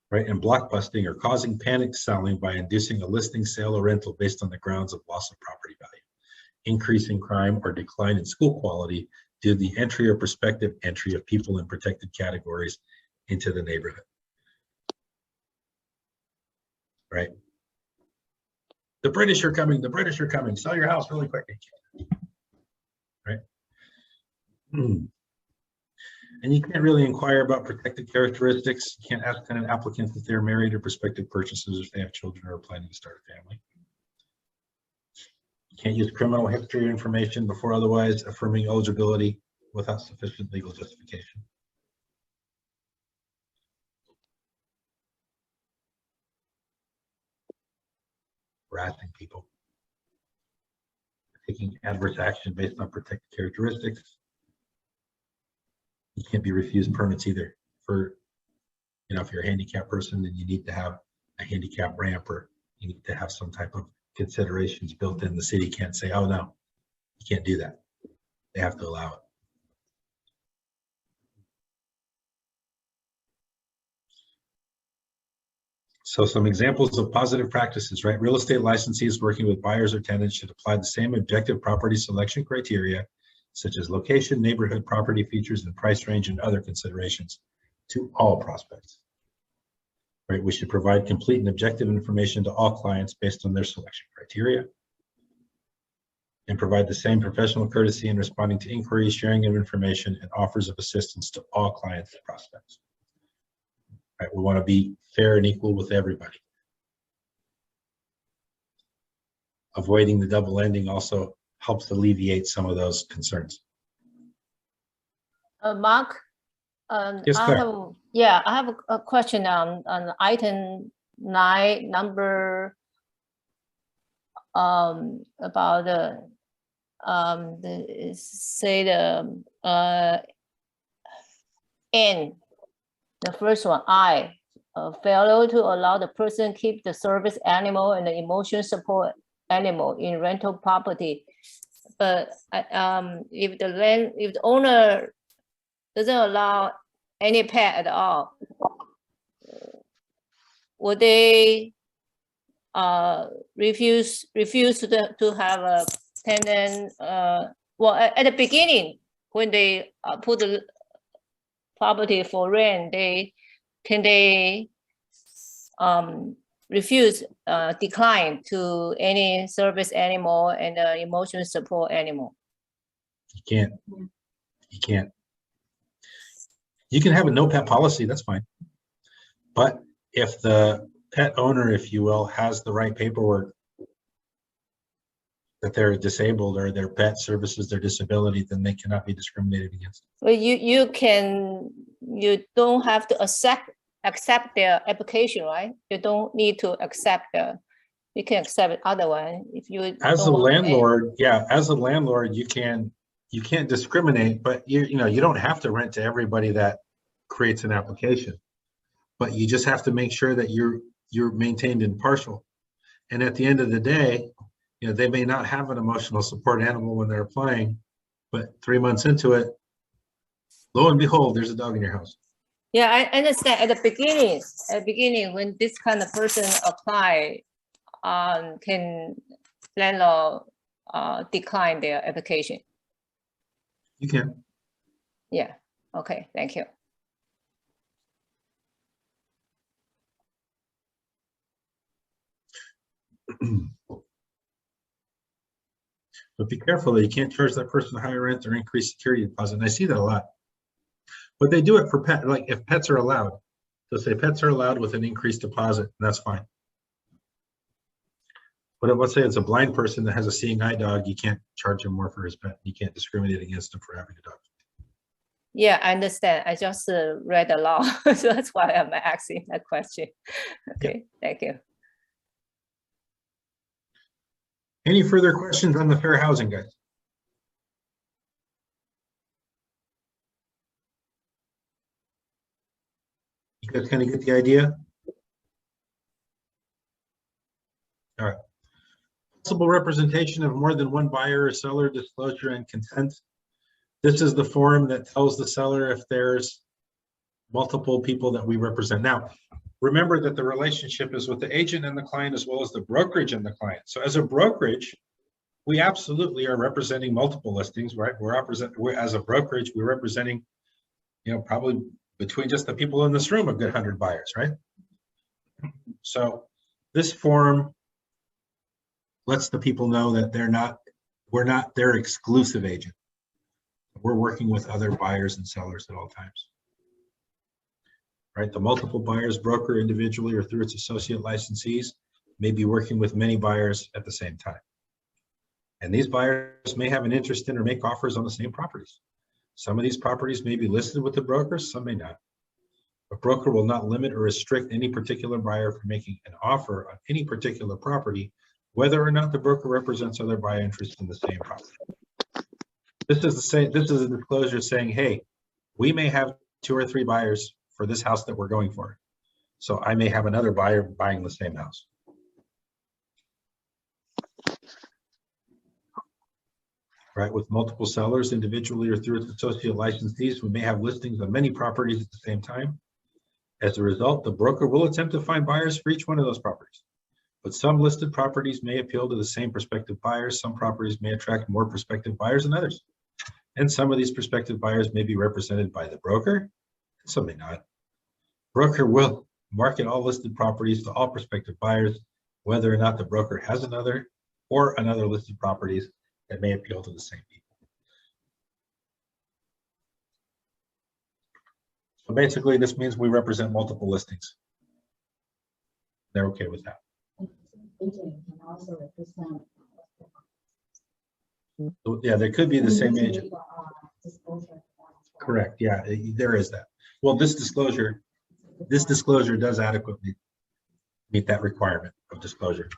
Right, and blockbusting or causing panic selling by inducing a listing, sale, or rental based on the grounds of loss of property value, increasing crime or decline in school quality due to the entry or prospective entry of people in protected categories into the neighborhood. Right. The British are coming. The British are coming. Sell your house really quick. Right. And you can't really inquire about protected characteristics. You can't ask tenant applicants if they're married or prospective purchasers, if they have children or are planning to start a family. You can't use criminal history or information before otherwise affirming eligibility without sufficient legal justification. Harassing people. Taking adverse action based on protected characteristics. You can't be refused permits either. For, you know, if you're a handicapped person, then you need to have a handicap ramp, or you need to have some type of considerations built in. The city can't say, oh no, you can't do that. They have to allow it. So some examples of positive practices, right? Real estate licensees working with buyers or tenants should apply the same objective property selection criteria, such as location, neighborhood, property features, and price range, and other considerations to all prospects. Right? We should provide complete and objective information to all clients based on their selection criteria, and provide the same professional courtesy in responding to inquiries, sharing of information, and offers of assistance to all clients and prospects. Right? We want to be fair and equal with everybody. Avoiding the double lending also helps alleviate some of those concerns. Mark, Yes, I Claire. have a question on item 9, number about N, the first one, I, failure to allow the person keep the service animal and the emotion support animal in rental property. But if the owner doesn't allow any pet at all, would they refuse to have a tenant? Well, at the beginning, when they put the property for rent, can they refuse, decline to any service animal and emotional support animal? You can't. You can't. You can have a no pet policy, that's fine. But if the pet owner, if you will, has the right paperwork that they're disabled or their pet services their disability, then they cannot be discriminated against. Well, you don't have to accept their application, right? You don't need to accept you can accept it otherwise if you. As a landlord, yeah, as a landlord, you can't discriminate, but you know you don't have to rent to everybody that creates an application, but you just have to make sure that you're maintained impartial. And at the end of the day, you know, they may not have an emotional support animal when they're applying, but 3 months into it, lo and behold, there's a dog in your house. Yeah, I understand. At the beginning, when this kind of person apply, can landlord decline their application? You can. Yeah. Okay. Thank you. But be careful that you can't charge that person a higher rent or increase security deposit. And I see that a lot. But they do it for pet, like if pets are allowed, they'll say pets are allowed with an increased deposit, and that's fine. But let's say it's a blind person that has a seeing eye dog, you can't charge him more for his pet. You can't discriminate against him for having a dog. Yeah, I understand. I just read the law, so that's why I'm asking that question. Okay, thank you. Any further questions on the fair housing, guys? You guys kind of get the idea? All right. Possible representation of more than one buyer or seller, disclosure and consent. This is the form that tells the seller if there's multiple people that we represent. Now, remember that the relationship is with the agent and the client as well as the brokerage and the client. So as a brokerage, we absolutely are representing multiple listings, right? We're as a brokerage, we're representing, you know, probably between just the people in this room, a good 100 buyers, right? So this form lets the people know that we're not their exclusive agent. We're working with other buyers and sellers at all times. Right, the multiple buyers broker individually or through its associate licensees may be working with many buyers at the same time. And these buyers may have an interest in or make offers on the same properties. Some of these properties may be listed with the brokers, some may not. A broker will not limit or restrict any particular buyer from making an offer on any particular property, whether or not the broker represents other buyer interests in the same property. This is a disclosure saying, hey, we may have 2 or 3 buyers for this house that we're going for. So I may have another buyer buying the same house. Right, with multiple sellers individually or through its associate licensees, we may have listings on many properties at the same time. As a result, the broker will attempt to find buyers for each one of those properties. But some listed properties may appeal to the same prospective buyers. Some properties may attract more prospective buyers than others. And some of these prospective buyers may be represented by the broker, some may not. Broker will market all listed properties to all prospective buyers, whether or not the broker has another listed properties that may appeal to the same people. So basically, this means we represent multiple listings. They're okay with that. Agent can also represent. So, yeah, there could be the same agent. Disclosure. Correct. Yeah, there is that. Well, this disclosure does adequately meet that requirement of disclosure.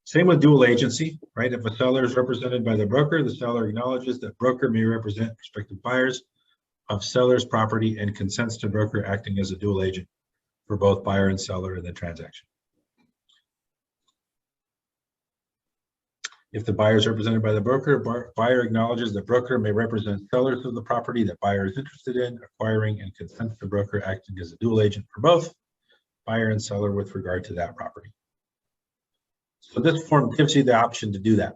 Same with dual agency, right? If a seller is represented by the broker, the seller acknowledges that broker may represent prospective buyers of seller's property and consents to broker acting as a dual agent for both buyer and seller in the transaction. If the buyer is represented by the broker, buyer acknowledges that broker may represent sellers of the property that buyer is interested in acquiring and consents to broker acting as a dual agent for both buyer and seller with regard to that property. So this form gives you the option to do that.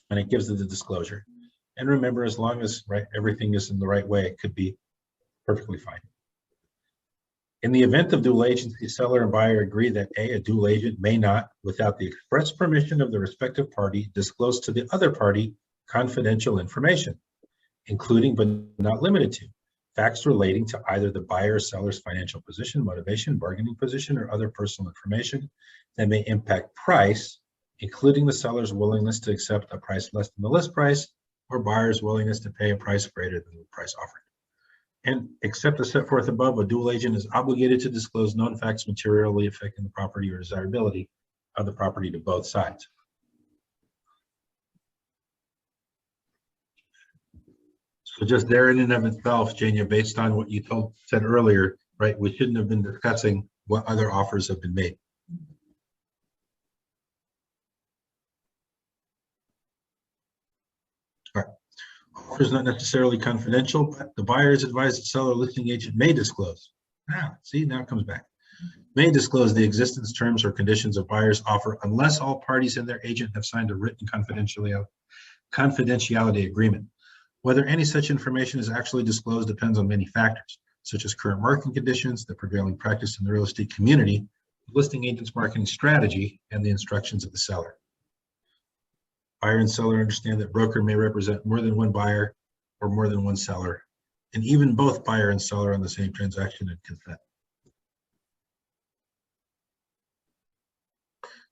And it gives you the disclosure. And remember, as long as everything is in the right way, it could be perfectly fine. In the event of dual agency, seller and buyer agree that a dual agent may not, without the express permission of the respective party, disclose to the other party confidential information, including but not limited to facts relating to either the buyer or seller's financial position, motivation, bargaining position, or other personal information that may impact price, including the seller's willingness to accept a price less than the list price or buyer's willingness to pay a price greater than the price offered. And except as set forth above, a dual agent is obligated to disclose known facts materially affecting the property or desirability of the property to both sides. So just there in and of itself, Jania, based on what you said earlier, right, we shouldn't have been discussing what other offers have been made. All right. Offer is not necessarily confidential, but the buyer is advised that seller listing agent may disclose. See, now it comes back. May disclose the existence, terms, or conditions of buyer's offer unless all parties and their agent have signed a written confidentiality agreement. Whether any such information is actually disclosed depends on many factors, such as current market conditions, the prevailing practice in the real estate community, the listing agent's marketing strategy, and the instructions of the seller. Buyer and seller understand that broker may represent more than one buyer or more than one seller, and even both buyer and seller on the same transaction and consent.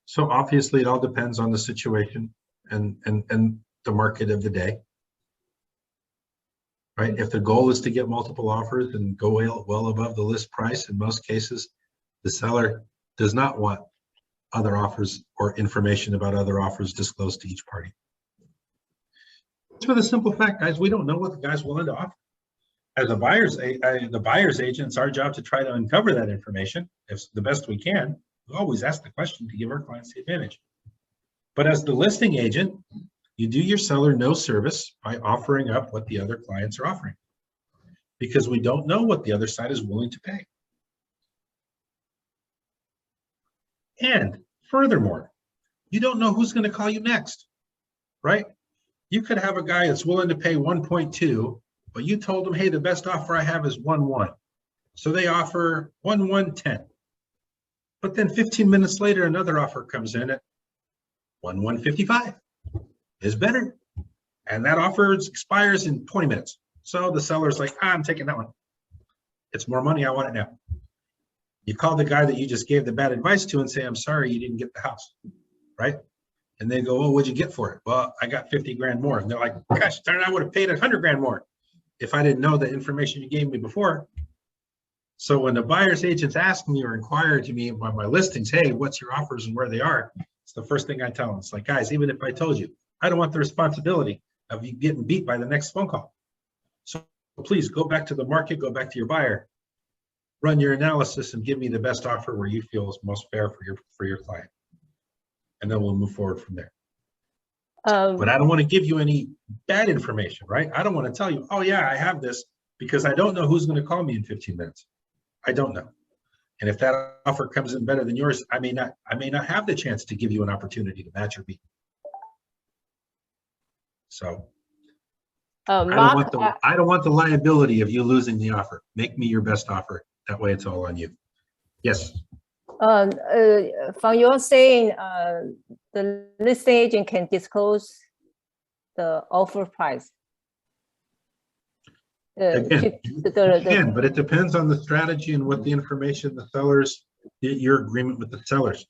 So obviously it all depends on the situation and the market of the day. right? If the goal is to get multiple offers and go well above the list price, in most cases, the seller does not want other offers or information about other offers disclosed to each party. It's for the simple fact, guys, we don't know what the guy's willing to offer. As a the buyer's agent, it's our job to try to uncover that information as the best we can. We always ask the question to give our clients the advantage. But as the listing agent, you do your seller no service by offering up what the other clients are offering, because we don't know what the other side is willing to pay. And furthermore, you don't know who's going to call you next, right? You could have a guy that's willing to pay 1.2, but you told them, hey, the best offer I have is 1.1. So they offer 1.110. But then 15 minutes later, another offer comes in at 1.155. Is better. And that offer expires in 20 minutes. So the seller's like, I'm taking that one. It's more money. I want it now. You call the guy that you just gave the bad advice to and say, I'm sorry, you didn't get the house, right? And they go, well, what'd you get for it? Well, I got 50 grand more. And they're like, gosh, darn, I would have paid 100 grand more if I didn't know the information you gave me before. So when the buyer's agents ask me or inquire to me about my listings, hey, what's your offers and where they are? It's the first thing I tell them. It's like, guys, even if I told you, I don't want the responsibility of you getting beat by the next phone call. So please go back to the market, go back to your buyer, run your analysis and give me the best offer where you feel is most fair for your client. And then we'll move forward from there. But I don't want to give you any bad information, right? I don't want to tell you, oh yeah, I have this, because I don't know who's going to call me in 15 minutes. I don't know. And if that offer comes in better than yours, I may not have the chance to give you an opportunity to match or beat. So I don't want the liability of you losing the offer. Make me your best offer. That way it's all on you. Yes. From your saying, the listing agent can disclose the offer price. Again, but it depends on the strategy and what the information the sellers, your agreement with the sellers,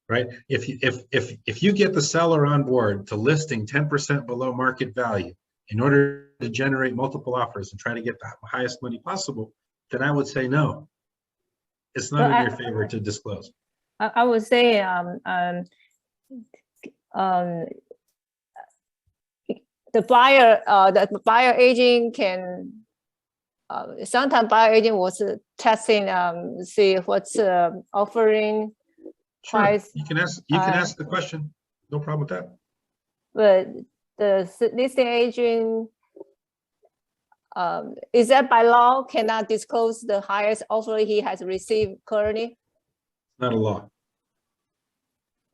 right? If you get the seller on board to listing 10% below market value in order to generate multiple offers and try to get the highest money possible, then I would say no. It's not in your favor to disclose. I would say the buyer agent can sometimes buyer agent was testing see what's offering price. Sure. You can ask the question. No problem with that. But the listing agent is that by law cannot disclose the highest offer he has received currently? Not a law.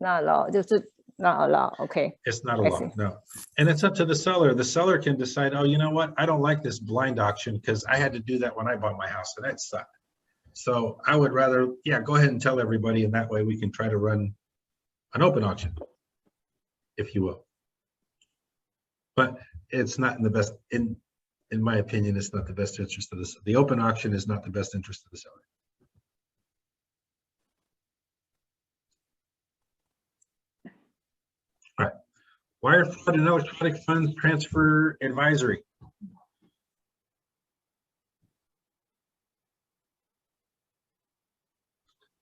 Not a law. Just not a law. Okay. It's not a law. No. And it's up to the seller. The seller can decide, oh, you know what? I don't like this blind auction because I had to do that when I bought my house and that sucked. So I would rather, yeah, go ahead and tell everybody, and that way we can try to run an open auction, if you will. But it's not in the best, in my opinion, it's not the best interest of the open auction is not the best interest of the seller. All right. Wire fraud and electronic funds transfer advisory.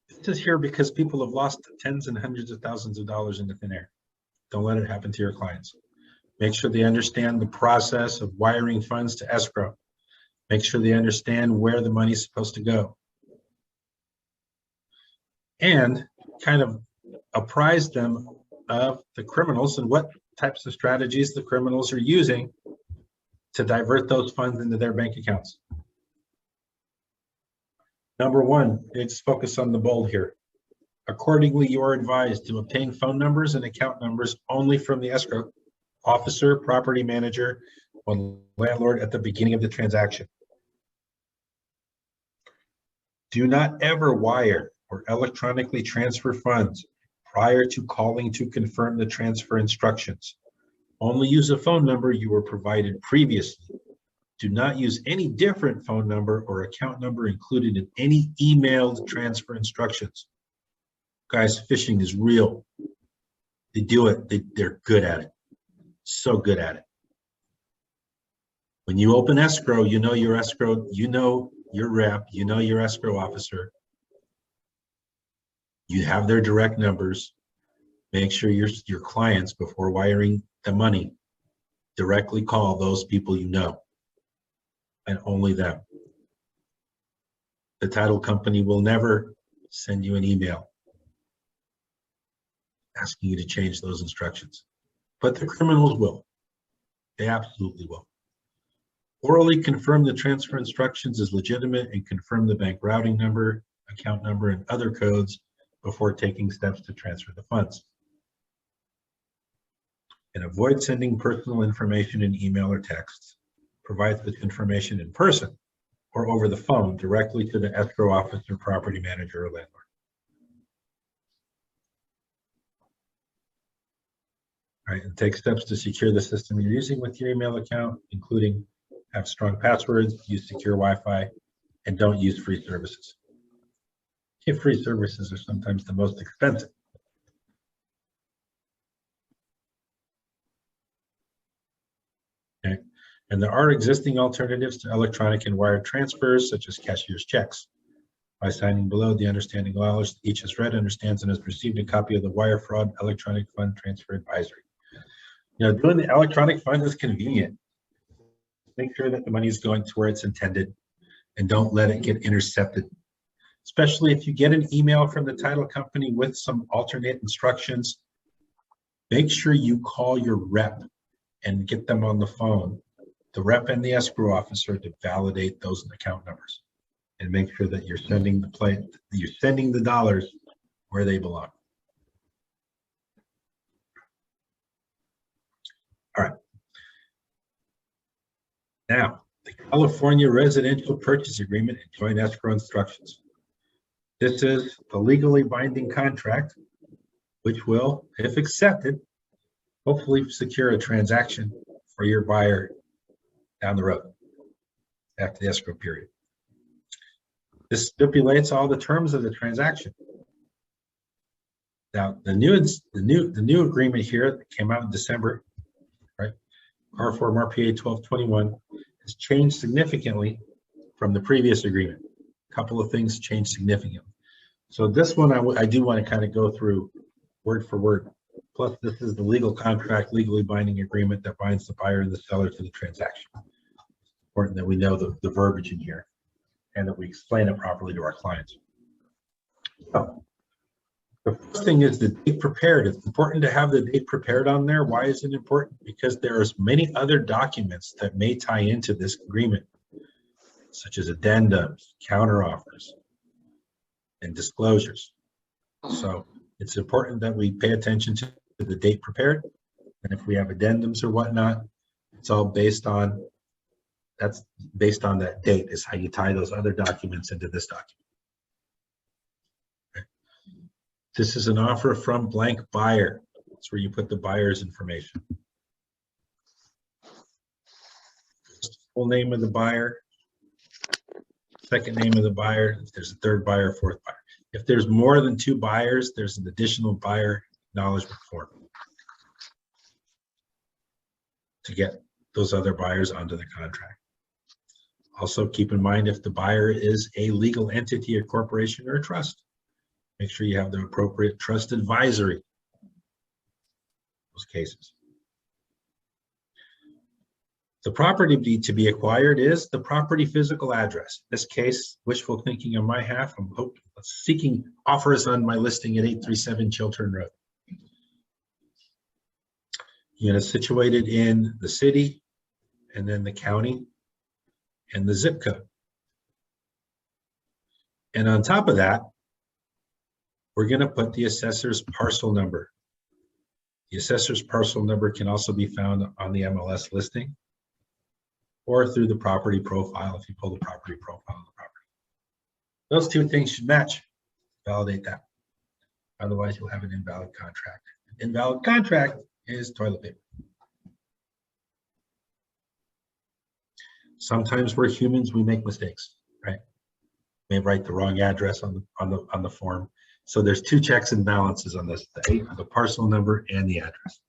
This is here because people have lost tens and hundreds of thousands of dollars into thin air. Don't let it happen to your clients. Make sure they understand the process of wiring funds to escrow. Make sure they understand where the money is supposed to go. And kind of apprise them of the criminals and what types of strategies the criminals are using to divert those funds into their bank accounts. Number one, let's focus on the bold here. Accordingly, you are advised to obtain phone numbers and account numbers only from the escrow officer, property manager, or landlord at the beginning of the transaction. Do not ever wire or electronically transfer funds prior to calling to confirm the transfer instructions. Only use a phone number you were provided previously. Do not use any different phone number or account number included in any emailed transfer instructions. Guys, phishing is real. They do it. They're good at it. So good at it. When you open escrow, you know your escrow, you know your rep, you know your escrow officer. You have their direct numbers. Make sure your clients, before wiring the money, directly call those people you know, and only them. The title company will never send you an email asking you to change those instructions, but the criminals will. They absolutely will. Orally confirm the transfer instructions is legitimate and confirm the bank routing number, account number, and other codes before taking steps to transfer the funds. And avoid sending personal information in email or text. Provide the information in person or over the phone directly to the escrow officer, property manager, or landlord. All right, and take steps to secure the system you're using with your email account, including have strong passwords, use secure Wi-Fi, and don't use free services. Free services are sometimes the most expensive. Okay. And there are existing alternatives to electronic and wire transfers, such as cashier's checks. By signing below, the understanding acknowledged each has read, understands, and has received a copy of the wire fraud electronic fund transfer advisory. You know, doing the electronic fund is convenient. Make sure that the money is going to where it's intended and don't let it get intercepted. Especially if you get an email from the title company with some alternate instructions, make sure you call your rep and get them on the phone, the rep and the escrow officer, to validate those account numbers and make sure that you're sending the dollars where they belong. All right. Now, the California Residential Purchase Agreement and Joint Escrow Instructions. This is the legally binding contract, which will, if accepted, hopefully secure a transaction for your buyer down the road after the escrow period. This stipulates all the terms of the transaction. Now, the new agreement here that came out in December, right? R4 RPA 1221 has changed significantly from the previous agreement. A couple of things changed significantly. So this one I do want to kind of go through word for word. Plus, this is the legal contract, legally binding agreement that binds the buyer and the seller to the transaction. It's important that we know the verbiage in here and that we explain it properly to our clients. So, the first thing is the date prepared. It's important to have the date prepared on there. Why is it important? Because there's many other documents that may tie into this agreement, such as addendums, counteroffers, and disclosures. So it's important that we pay attention to the date prepared. And if we have addendums or whatnot, it's all based on, that's based on that date is how you tie those other documents into this document. Okay. This is an offer from blank buyer. That's where you put the buyer's information. Full name of the buyer, second name of the buyer, if there's a third buyer, fourth buyer. If there's more than two buyers, there's an additional buyer acknowledgement form to get those other buyers onto the contract. Also, keep in mind if the buyer is a legal entity, a corporation, or a trust, make sure you have the appropriate trust advisory in those cases. The property to be acquired is the property physical address. In this case, wishful thinking on my half, I'm seeking offers on my listing at 837 Chiltern Road. Unit situated in the city, and then the county, and the zip code. And on top of that, we're going to put the assessor's parcel number. The assessor's parcel number can also be found on the MLS listing or through the property profile if you pull the property profile of the property. Those two things should match. Validate that. Otherwise, you'll have an invalid contract. Invalid contract is toilet paper. Sometimes we're humans, we make mistakes, right? May write the wrong address on the form. So there's two checks and balances on this, the parcel number and the address.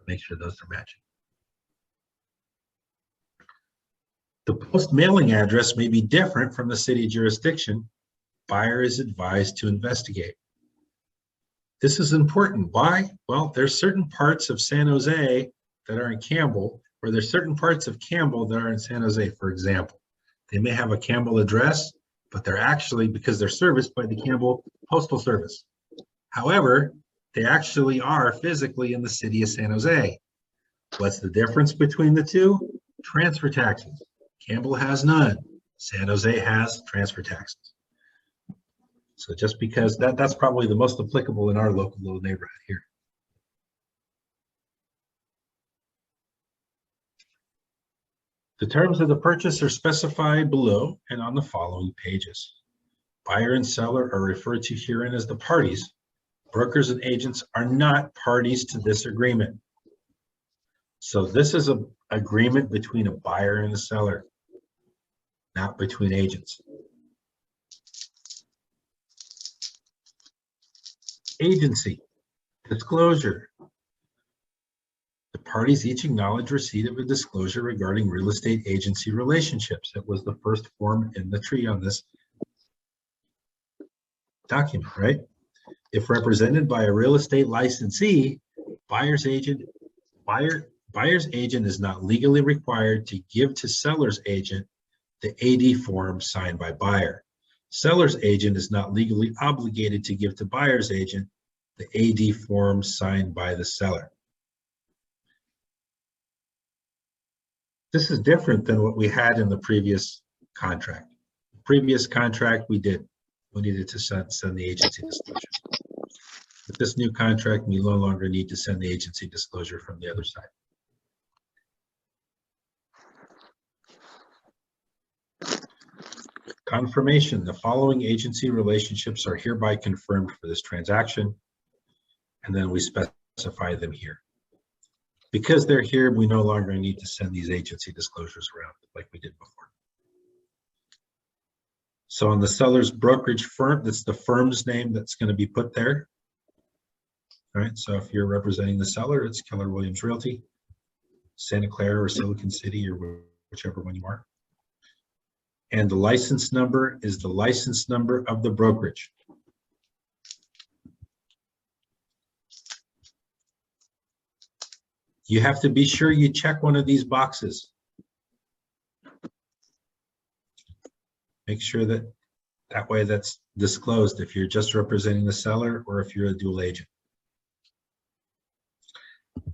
Make sure those are matching. The post mailing address may be different from the city jurisdiction. Buyer is advised to investigate. This is important. Why? Well, there's certain parts of San Jose that are in Campbell, or there's certain parts of Campbell that are in San Jose, for example. They may have a Campbell address, but they're actually, because they're serviced by the Campbell Postal Service. However, they actually are physically in the city of San Jose. What's the difference between the two? Transfer taxes. Campbell has none. San Jose has transfer taxes. So just because that's probably the most applicable in our local little neighborhood here. The terms of the purchase are specified below and on the following pages. Buyer and seller are referred to herein as the parties. Brokers and agents are not parties to this agreement. So this is an agreement between a buyer and a seller, not between agents. Agency, disclosure. The parties each acknowledge receipt of a disclosure regarding real estate agency relationships. It was the first form in the tree on this document, right? If represented by a real estate licensee, buyer's agent is not legally required to give to seller's agent the AD form signed by buyer. Seller's agent is not legally obligated to give to buyer's agent the AD form signed by the seller. This is different than what we had in the previous contract. Previous contract we needed to send the agency disclosure. With this new contract, we no longer need to send the agency disclosure from the other side. Confirmation, the following agency relationships are hereby confirmed for this transaction, and then we specify them here. Because they're here, we no longer need to send these agency disclosures around like we did before. So on the seller's brokerage firm, that's the firm's name that's going to be put there. All right, so if you're representing the seller, it's Keller Williams Realty, Santa Clara or Silicon City or whichever one you are. And the license number is the license number of the brokerage. You have to be sure you check one of these boxes. Make sure that way that's disclosed if you're just representing the seller or if you're a dual agent.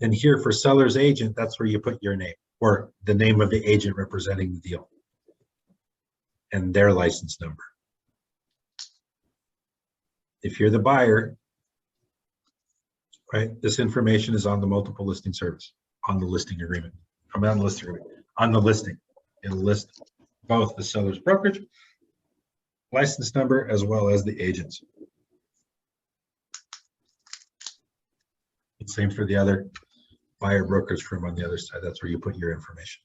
And here for seller's agent, that's where you put your name or the name of the agent representing the deal and their license number. If you're the buyer, right, this information is on the multiple listing service, on the listing agreement. On the listing agreement. On the listing, it'll list both the seller's brokerage, license number, as well as the agents. Same for the other buyer brokerage firm on the other side. That's where you put your information.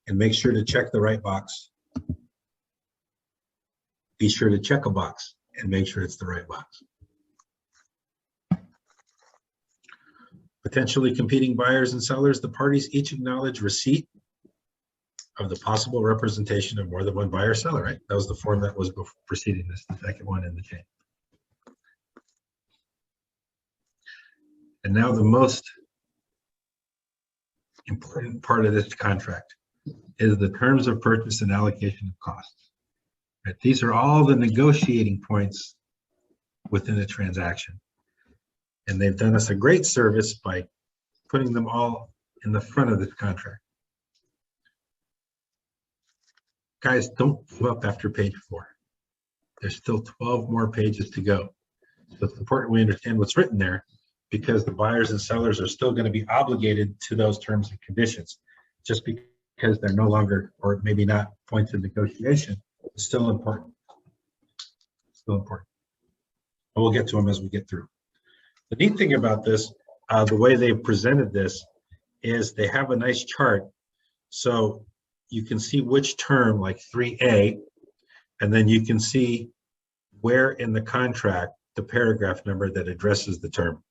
And make sure to check the right box. Be sure to check a box and make sure it's the right box. Potentially competing buyers and sellers, the parties each acknowledge receipt of the possible representation of more than one buyer or seller, right? That was the form that was preceding this, the second one in the chain. And now the most important part of this contract is the terms of purchase and allocation of costs. Right? These are all the negotiating points within the transaction. And they've done us a great service by putting them all in the front of this contract. Guys, don't go up after page 4. There's still 12 more pages to go. So it's important we understand what's written there, because the buyers and sellers are still going to be obligated to those terms and conditions. Just because they're no longer, or maybe not, points of negotiation, it's still important. Still important. But we'll get to them as we get through. The neat thing about this, the way they've presented this, is they have a nice chart. So you can see which term, like 3A, and then you can see where in the contract, the paragraph number that addresses the term.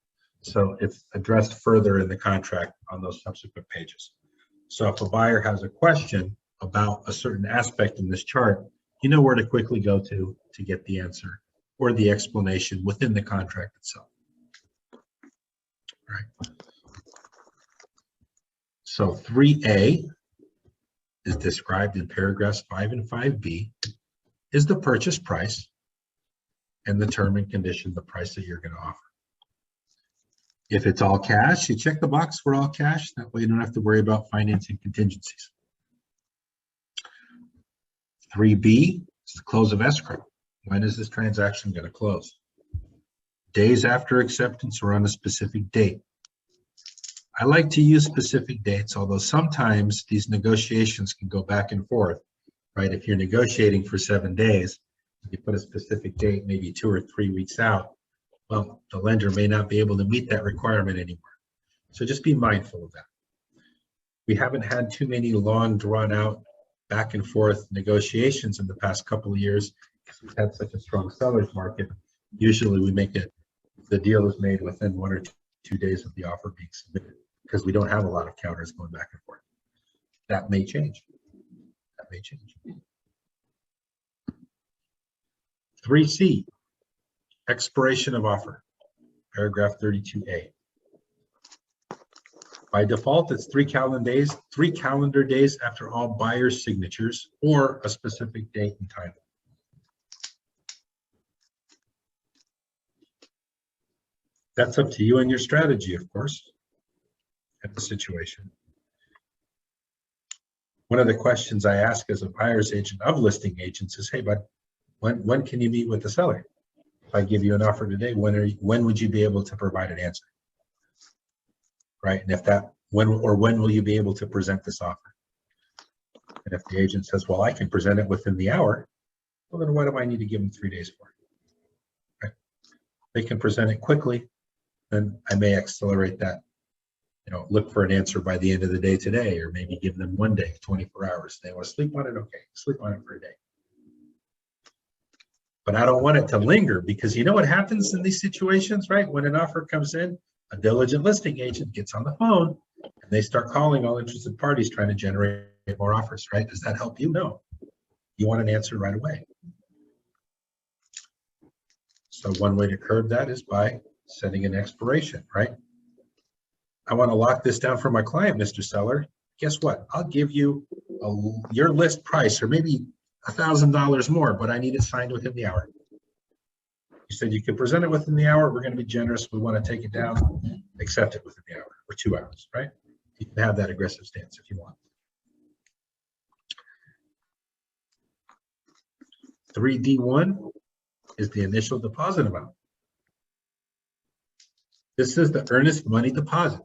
So it's addressed further in the contract on those subsequent pages. So if a buyer has a question about a certain aspect in this chart, you know where to quickly go to get the answer or the explanation within the contract itself. Right. So 3A is described in paragraphs 5 and 5B is the purchase price and the term and condition, the price that you're going to offer. If it's all cash, you check the box for all cash. That way you don't have to worry about financing contingencies. 3B is the close of escrow. When is this transaction going to close? Days after acceptance or on a specific date. I like to use specific dates, although sometimes these negotiations can go back and forth, right? If you're negotiating for 7 days, you put a specific date, maybe 2 or 3 weeks out, well, the lender may not be able to meet that requirement anymore. So just be mindful of that. We haven't had too many long drawn out back and forth negotiations in the past couple of years because we've had such a strong seller's market. Usually we make it, the deal is made within 1 or 2 days of the offer being submitted because we don't have a lot of counters going back and forth. That may change. That may change. 3C, expiration of offer, paragraph 32A. By default, it's 3 calendar days after all buyers' signatures or a specific date and time. That's up to you and your strategy, of course, at the situation. One of the questions I ask as a buyer's agent of listing agents is, hey, bud, when can you meet with the seller? If I give you an offer today, when would you be able to provide an answer? Right, and if that, when will you be able to present this offer? And if the agent says, well, I can present it within the hour, well, then what do I need to give them 3 days for? Right? They can present it quickly, then I may accelerate that. You know, look for an answer by the end of the day today, or maybe give them 1 day, 24 hours. They want to sleep on it, okay, sleep on it for a day. But I don't want it to linger, because you know what happens in these situations, right? When an offer comes in, a diligent listing agent gets on the phone and they start calling all interested parties trying to generate more offers, right? Does that help you? No. You want an answer right away. So one way to curb that is by setting an expiration, right? I want to lock this down for my client, Mr. Seller. Guess what? I'll give you your list price, or maybe $1,000 more, but I need it signed within the hour. You said you can present it within the hour. We're going to be generous. We want to take it down, accept it within the hour or 2 hours, right? You can have that aggressive stance if you want. 3D1 is the initial deposit amount. This is the earnest money deposit.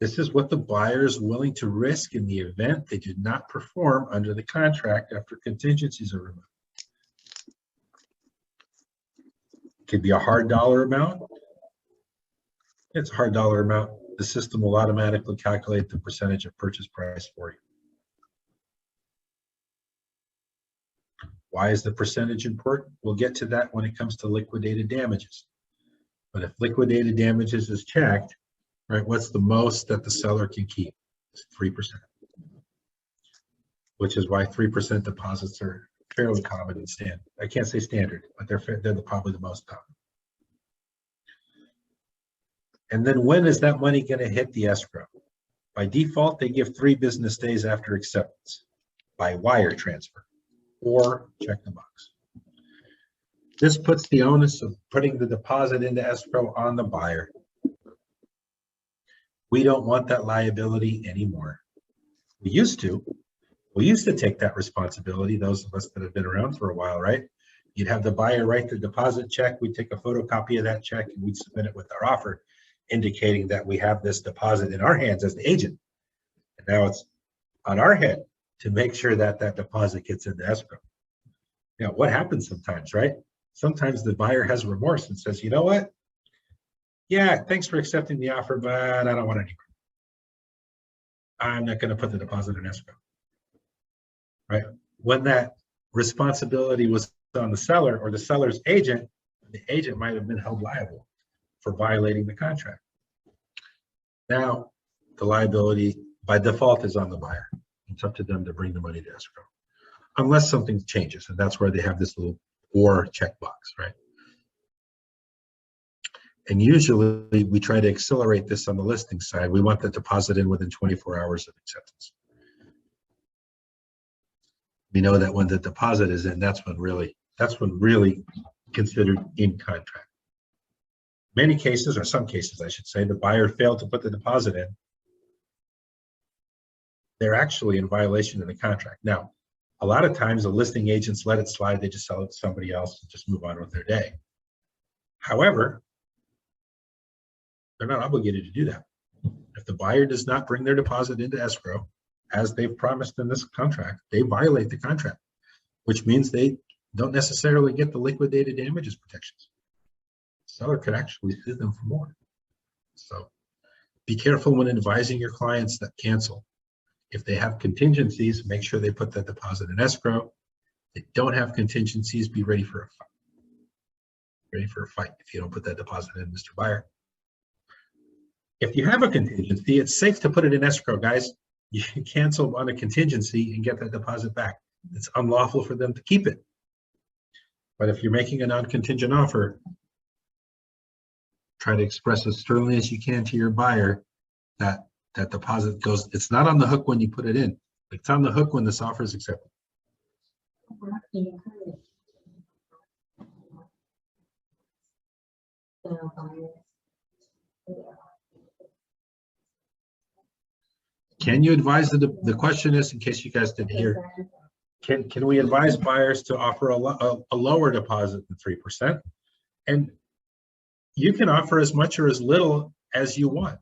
This is what the buyer is willing to risk in the event they do not perform under the contract after contingencies are removed. It could be a hard dollar amount. It's a hard dollar amount. The system will automatically calculate the percentage of purchase price for you. Why is the percentage important? We'll get to that when it comes to liquidated damages. But if liquidated damages is checked, right, what's the most that the seller can keep? It's 3%. Which is why 3% deposits are fairly common and standard. I can't say standard, but they're probably the most common. And then when is that money going to hit the escrow? By default, they give 3 business days after acceptance by wire transfer, or check the box. This puts the onus of putting the deposit into escrow on the buyer. We don't want that liability anymore. We used to take that responsibility, those of us that have been around for a while, right? You'd have the buyer write the deposit check, we'd take a photocopy of that check, and we'd submit it with our offer, indicating that we have this deposit in our hands as the agent. And now it's on our head to make sure that that deposit gets into escrow. Now, what happens sometimes, right? Sometimes the buyer has remorse and says, you know what? Yeah, thanks for accepting the offer, but I don't want any. I'm not going to put the deposit in escrow. Right? When that responsibility was on the seller or the seller's agent, the agent might have been held liable for violating the contract. Now, the liability by default is on the buyer. It's up to them to bring the money to escrow, unless something changes, and that's where they have this little or checkbox, right? And usually we try to accelerate this on the listing side. We want the deposit in within 24 hours of acceptance. We know that when the deposit is in, that's when really considered in contract. Many cases, or some cases I should say, the buyer failed to put the deposit in. They're actually in violation of the contract. Now, a lot of times the listing agents let it slide. They just sell it to somebody else and just move on with their day. However, they're not obligated to do that. If the buyer does not bring their deposit into escrow, as they've promised in this contract, they violate the contract, which means they don't necessarily get the liquidated damages protections. The seller could actually sue them for more. So be careful when advising your clients that cancel. If they have contingencies, make sure they put that deposit in escrow. If they don't have contingencies, be ready for a fight. Ready for a fight if you don't put that deposit in, Mr. Buyer. If you have a contingency, it's safe to put it in escrow, guys. You can cancel on a contingency and get that deposit back. It's unlawful for them to keep it. But if you're making a non-contingent offer, try to express as sternly as you can to your buyer that that deposit goes, it's not on the hook when you put it in. It's on the hook when this offer is accepted. Can you advise the question is, in case you guys didn't hear, can we advise buyers to offer a lower deposit than 3%? And you can offer as much or as little as you want,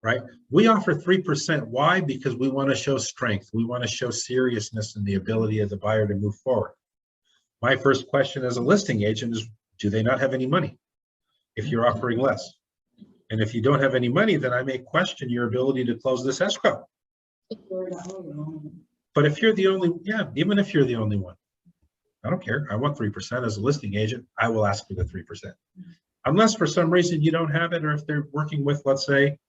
right? We offer 3%. Why? Because we want to show strength. We want to show seriousness in the ability of the buyer to move forward. My first question as a listing agent is, do they not have any money if you're offering less? And if you don't have any money, then I may question your ability to close this escrow. But if you're the only, yeah, even if you're the only one, I don't care. I want 3% as a listing agent. I will ask for the 3%. Unless for some reason you don't have it, or if they're working with, let's say,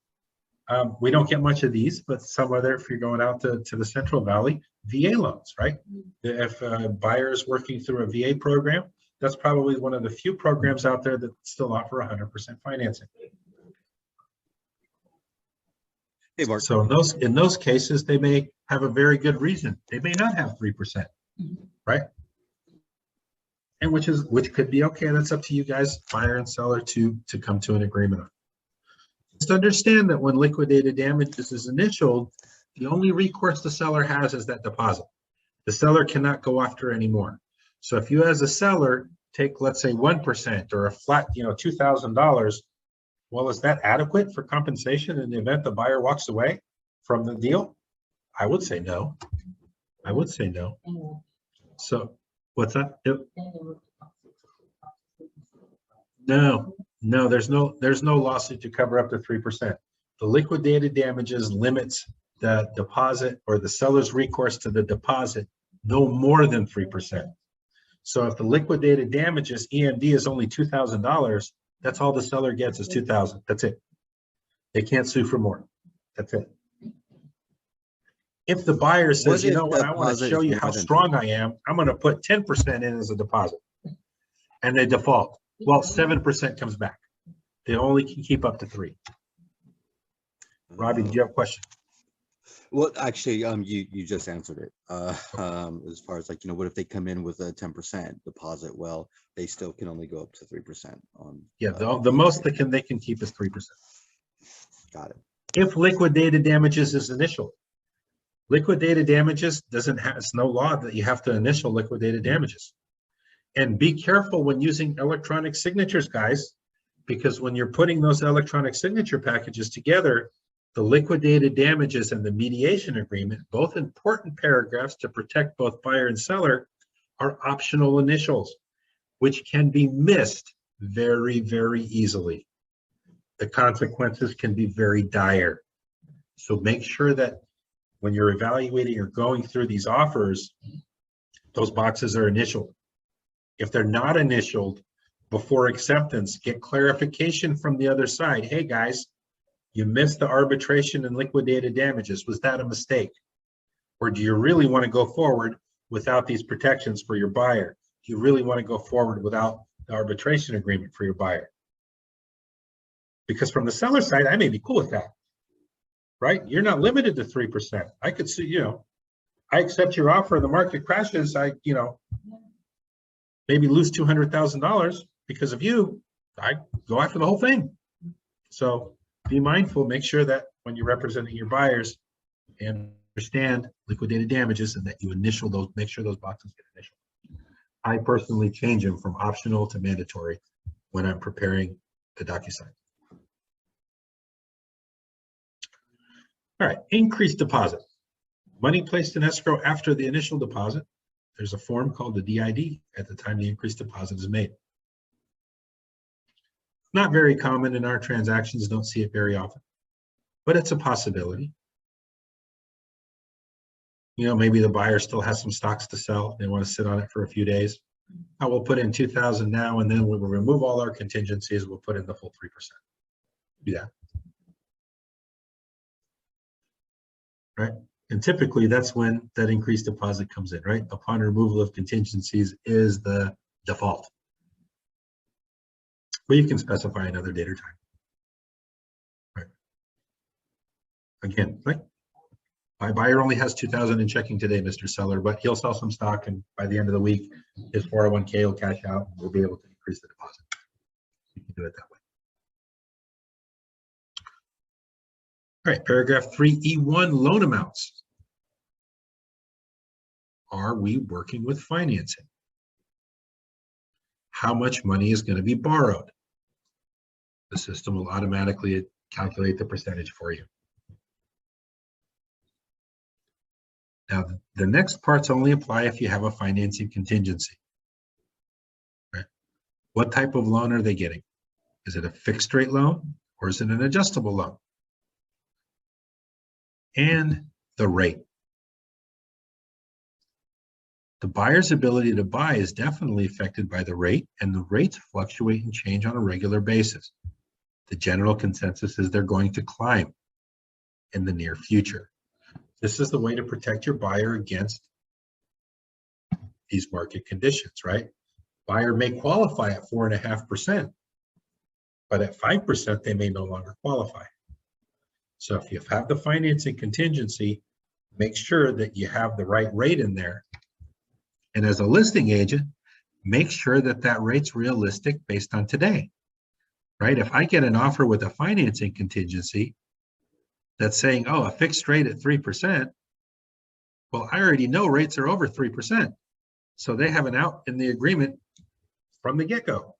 we don't get much of these, but some other, if you're going out to the Central Valley, VA loans, right? If a buyer is working through a VA program, that's probably one of the few programs out there that still offer 100% financing. Hey, Mark. So in those cases, they may have a very good reason. They may not have 3%, right? And which could be okay. That's up to you guys, buyer and seller, to come to an agreement on. Just understand that when liquidated damages is initialed, the only recourse the seller has is that deposit. The seller cannot go after anymore. So if you as a seller take, let's say, 1% or a flat, $2,000, well, is that adequate for compensation in the event the buyer walks away from the deal? I would say no. I would say no. So what's that? No, there's no lawsuit to cover up to 3%. The liquidated damages limits the deposit or the seller's recourse to the deposit no more than 3%. So if the liquidated damages EMD is only $2,000, that's all the seller gets is $2,000. That's it. They can't sue for more. That's it. If the buyer says, you know what, I want to show you how strong I am, I'm going to put 10% in as a deposit, and they default, well, 7% comes back. They only can keep up to 3%. Robbie, did you have a question? Well, actually, you just answered it. As far as what if they come in with a 10% deposit? Well, they still can only go up to 3% on. Yeah, the most they can keep is 3%. Got it. If liquidated damages is initial, liquidated damages it's no law that you have to initial liquidated damages. And be careful when using electronic signatures, guys, because when you're putting those electronic signature packages together, the liquidated damages and the mediation agreement, both important paragraphs to protect both buyer and seller, are optional initials, which can be missed very, very easily. The consequences can be very dire. So make sure that when you're evaluating or going through these offers, those boxes are initialed. If they're not initialed before acceptance, get clarification from the other side. Hey guys, you missed the arbitration and liquidated damages. Was that a mistake? Or do you really want to go forward without these protections for your buyer? Do you really want to go forward without the arbitration agreement for your buyer? Because from the seller side, I may be cool with that, right? You're not limited to 3%. I could see, you know, I accept your offer, the market crashes, I, you know, maybe lose $200,000 because of you. I go after the whole thing. So be mindful, make sure that when you're representing your buyers and understand liquidated damages and that you initial those, make sure those boxes get initial. I personally change them from optional to mandatory when I'm preparing the DocuSign. All right, increased deposit. Money placed in escrow after the initial deposit. There's a form called the DID at the time the increased deposit is made. Not very common in our transactions, don't see it very often, but it's a possibility. You know, maybe the buyer still has some stocks to sell. They want to sit on it for a few days. I will put in 2,000 now, and then we'll remove all our contingencies. We'll put in the full 3%. Do that. Right? And typically that's when that increased deposit comes in, right? Upon removal of contingencies is the default. But you can specify another date or time. Right. Again, right? My buyer only has 2,000 in checking today, Mr. Seller, but he'll sell some stock, and by the end of the week, his 401k will cash out, and we'll be able to increase the deposit. You can do it that way. All right, paragraph 3E1, loan amounts. Are we working with financing? How much money is going to be borrowed? The system will automatically calculate the percentage for you. Now, the next parts only apply if you have a financing contingency. Right? What type of loan are they getting? Is it a fixed rate loan or is it an adjustable loan? And the rate. The buyer's ability to buy is definitely affected by the rate, and the rates fluctuate and change on a regular basis. The general consensus is they're going to climb in the near future. This is the way to protect your buyer against these market conditions, right? Buyer may qualify at 4.5%, but at 5%, they may no longer qualify. So if you have the financing contingency, make sure that you have the right rate in there. And as a listing agent, make sure that that rate's realistic based on today, right? If I get an offer with a financing contingency that's saying, oh, a fixed rate at 3%, well, I already know rates are over 3%. So they have an out in the agreement from the get-go.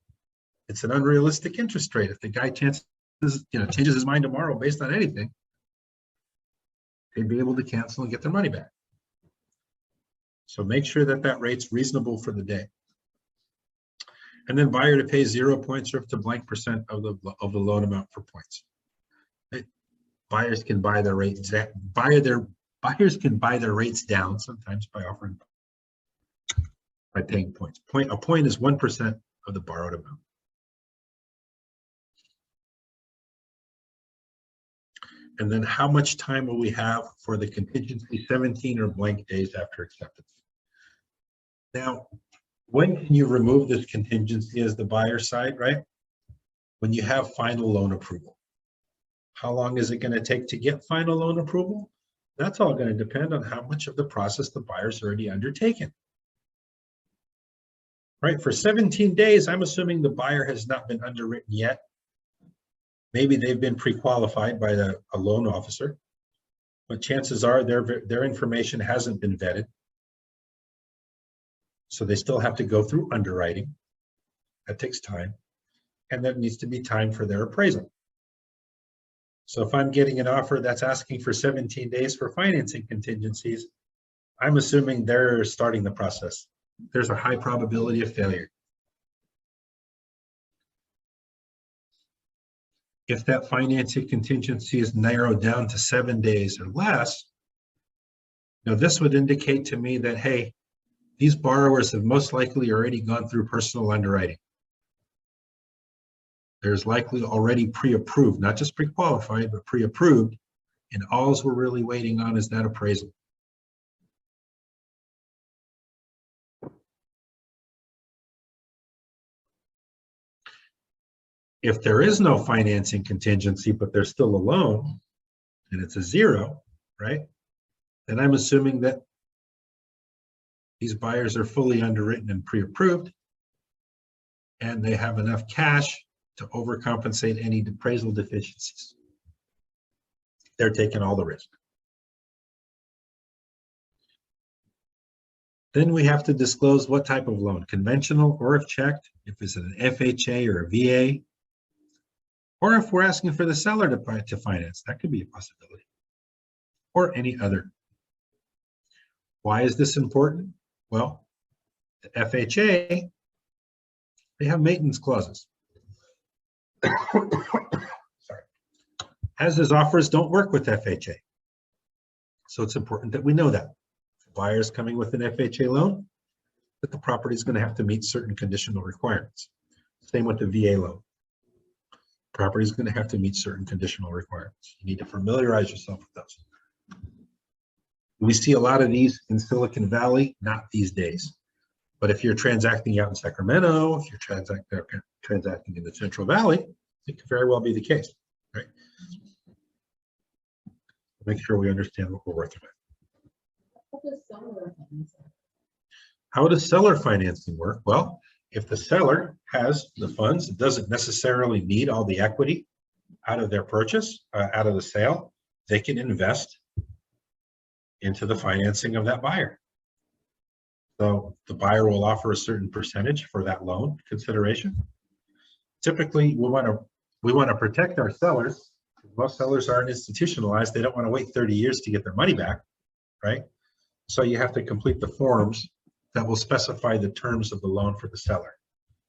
It's an unrealistic interest rate. If the guy changes his mind tomorrow based on anything, they'd be able to cancel and get their money back. So make sure that that rate's reasonable for the day. And then buyer to pay 0 points or up to blank % of the loan amount for points. Buyers can buy their rates down. Buyers can buy their rates down sometimes by paying points. A point is 1% of the borrowed amount. And then how much time will we have for the contingency? 17 or blank days after acceptance. Now, when can you remove this contingency as the buyer side, right? When you have final loan approval. How long is it going to take to get final loan approval? That's all going to depend on how much of the process the buyer's already undertaken. Right, for 17 days, I'm assuming the buyer has not been underwritten yet. Maybe they've been pre-qualified by a loan officer, but chances are their information hasn't been vetted. So they still have to go through underwriting. That takes time. And there needs to be time for their appraisal. So if I'm getting an offer that's asking for 17 days for financing contingencies, I'm assuming they're starting the process. There's a high probability of failure. If that financing contingency is narrowed down to 7 days or less, now this would indicate to me that, hey, these borrowers have most likely already gone through personal underwriting. There's likely already pre-approved, not just pre-qualified, but pre-approved, and all we're really waiting on is that appraisal. If there is no financing contingency, but there's still a loan and it's a 0, right? Then I'm assuming that these buyers are fully underwritten and pre-approved, and they have enough cash to overcompensate any appraisal deficiencies. They're taking all the risk. Then we have to disclose what type of loan, conventional or if checked, if it's an FHA or a VA, or if we're asking for the seller to finance, that could be a possibility, or any other. Why is this important? Well, the FHA, they have maintenance clauses. Sorry. As-is offers don't work with FHA. So it's important that we know that. If buyers coming with an FHA loan, that the property is going to have to meet certain conditional requirements. Same with the VA loan. Property is going to have to meet certain conditional requirements. You need to familiarize yourself with those. We see a lot of these in Silicon Valley, not these days. But if you're transacting out in Sacramento, if you're transacting in the Central Valley, it could very well be the case, right? Make sure we understand what we're working with. How does seller financing work? Well, if the seller has the funds, it doesn't necessarily need all the equity out of their purchase, out of the sale, they can invest into the financing of that buyer. So the buyer will offer a certain percentage for that loan consideration. Typically, we want to protect our sellers. Most sellers aren't institutionalized. They don't want to wait 30 years to get their money back, right? So you have to complete the forms that will specify the terms of the loan for the seller.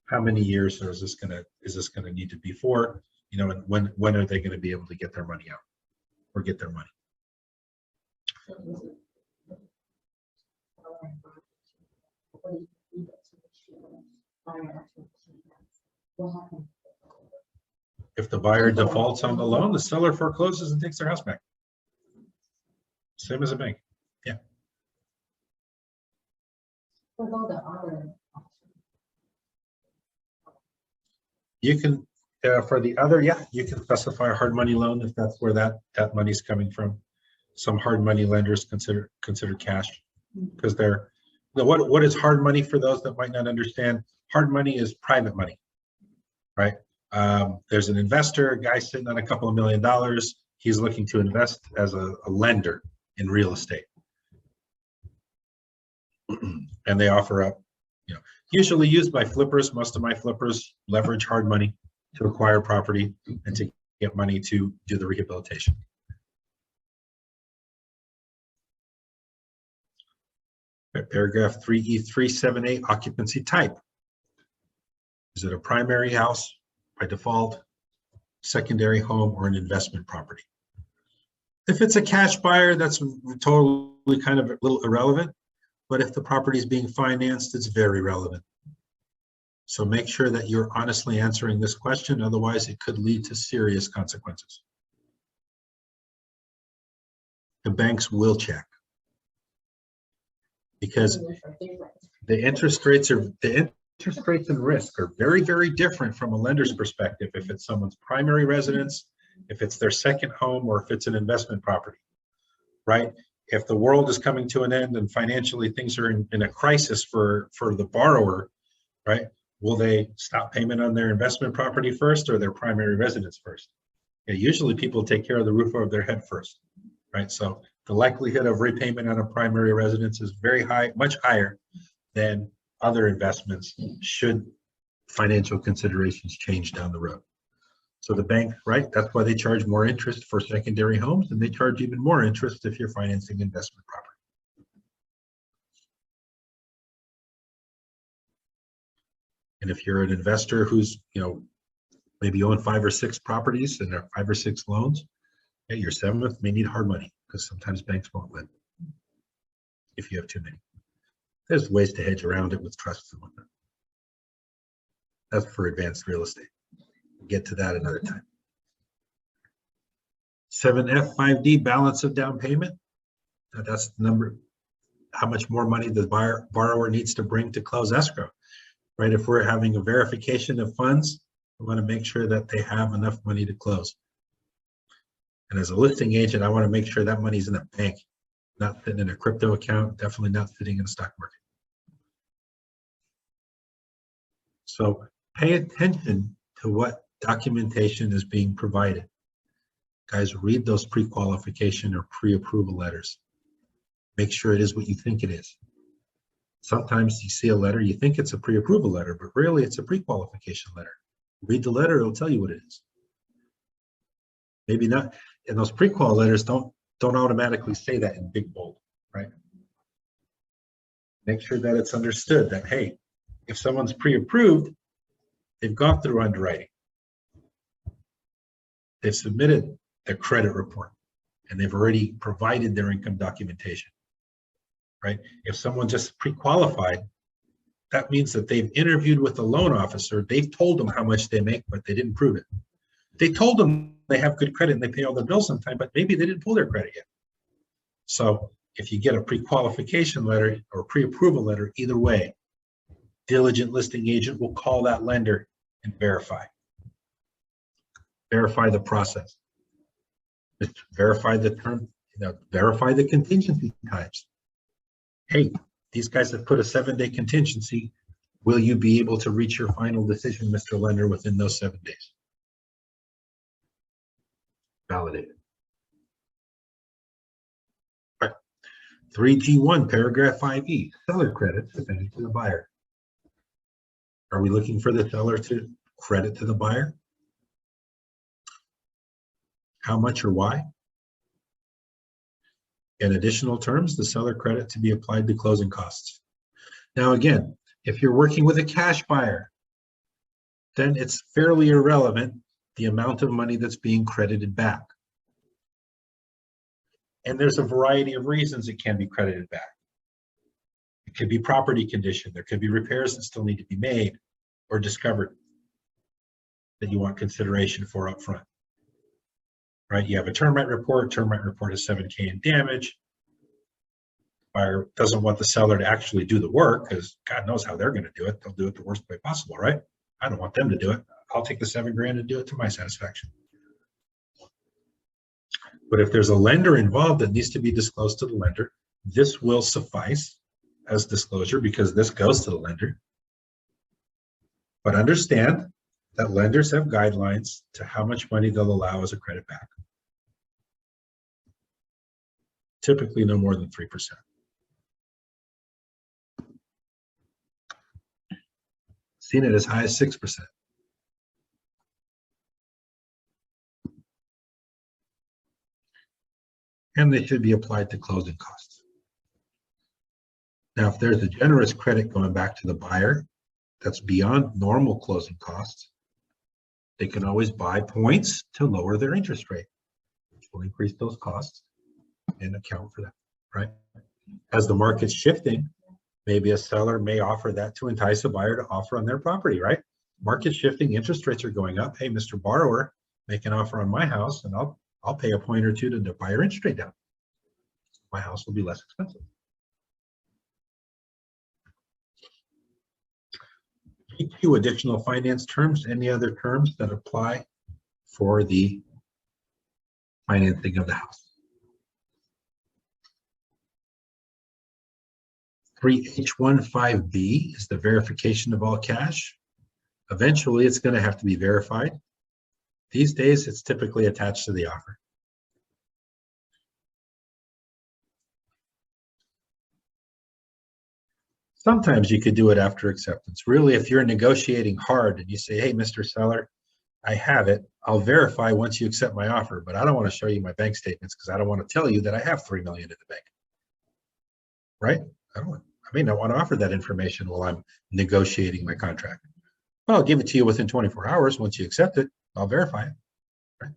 How many years is this gonna need to be for? You know, and when are they going to be able to get their money out or get their money? If the buyer defaults on the loan, the seller forecloses and takes their house back. Same as a bank. Yeah. You can, for the other, yeah, you can specify a hard money loan if that's where that money's coming from. Some hard money lenders consider cash because they're, you know, what is hard money for those that might not understand? Hard money is private money, right? There's an investor, a guy sitting on a couple of $1 million. He's looking to invest as a lender in real estate. And they offer up, you know, usually used by flippers. Most of my flippers leverage hard money to acquire property and to get money to do the rehabilitation. Paragraph 3E378, occupancy type. Is it a primary house by default, secondary home, or an investment property? If it's a cash buyer, that's totally kind of a little irrelevant. But if the property is being financed, it's very relevant. So make sure that you're honestly answering this question. Otherwise, it could lead to serious consequences. The banks will check. Because the interest rates and risk are very, very different from a lender's perspective. If it's someone's primary residence, if it's their second home, or if it's an investment property, right? If the world is coming to an end and financially things are in a crisis for the borrower, right? Will they stop payment on their investment property first or their primary residence first? Yeah, usually people take care of the roof over their head first, right? So the likelihood of repayment on a primary residence is very high, much higher than other investments should financial considerations change down the road. So the bank, right, that's why they charge more interest for secondary homes, and they charge even more interest if you're financing investment property. And if you're an investor who's, you know, maybe you own 5 or 6 properties and there are 5 or 6 loans, yeah, your 7th may need hard money because sometimes banks won't lend if you have too many. There's ways to hedge around it with trusts and whatnot. That's for advanced real estate. We'll get to that another time. 7F 5D, balance of down payment. That's the number, how much more money the borrower needs to bring to close escrow, right? If we're having a verification of funds, I want to make sure that they have enough money to close. And as a listing agent, I want to make sure that money's in a bank, not sitting in a crypto account, definitely not sitting in the stock market. So pay attention to what documentation is being provided. Guys, read those pre-qualification or pre-approval letters. Make sure it is what you think it is. Sometimes you see a letter, you think it's a pre-approval letter, but really it's a pre-qualification letter. Read the letter, it'll tell you what it is. Maybe not, and those pre-qual letters don't automatically say that in big bold, right? Make sure that it's understood that, hey, if someone's pre-approved, they've gone through underwriting. They've submitted their credit report and they've already provided their income documentation, right? If someone just pre-qualified, that means that they've interviewed with the loan officer. They've told them how much they make, but they didn't prove it. They told them they have good credit and they pay all their bills on time, but maybe they didn't pull their credit yet. So if you get a pre-qualification letter or pre-approval letter, either way, diligent listing agent will call that lender and verify. Verify the process. Just verify the term, verify the contingency types. Hey, these guys have put a 7-day contingency. Will you be able to reach your final decision, Mr. Lender, within those 7 days? Validated. All right. 3G1, paragraph 5E, seller credits depending to the buyer. Are we looking for the seller to credit to the buyer? How much or why? In additional terms, the seller credit to be applied to closing costs. Now again, if you're working with a cash buyer, then it's fairly irrelevant the amount of money that's being credited back. And there's a variety of reasons it can be credited back. It could be property condition. There could be repairs that still need to be made or discovered that you want consideration for up front. Right? You have a termite report. Termite report is $7K in damage. Buyer doesn't want the seller to actually do the work because God knows how they're going to do it. They'll do it the worst way possible, right? I don't want them to do it. I'll take the $7 grand and do it to my satisfaction. But if there's a lender involved that needs to be disclosed to the lender, this will suffice as disclosure because this goes to the lender. But understand that lenders have guidelines to how much money they'll allow as a credit back. Typically no more than 3%. Seen it as high as 6%. And they should be applied to closing costs. Now, if there's a generous credit going back to the buyer that's beyond normal closing costs, they can always buy points to lower their interest rate, which will increase those costs and account for that, right? As the market's shifting, maybe a seller may offer that to entice a buyer to offer on their property, right? Market shifting, interest rates are going up. Hey, Mr. Borrower, make an offer on my house and I'll pay a point or two to buy your interest rate down. My house will be less expensive. Two additional finance terms, any other terms that apply for the financing of the house. 3H15B is the verification of all cash. Eventually, it's going to have to be verified. These days, it's typically attached to the offer. Sometimes you could do it after acceptance. Really, if you're negotiating hard and you say, hey, Mr. Seller, I have it. I'll verify once you accept my offer, but I don't want to show you my bank statements because I don't want to tell you that I have $3 million in the bank. Right? I may not want to offer that information while I'm negotiating my contract. Well, I'll give it to you within 24 hours. Once you accept it, I'll verify it. Right?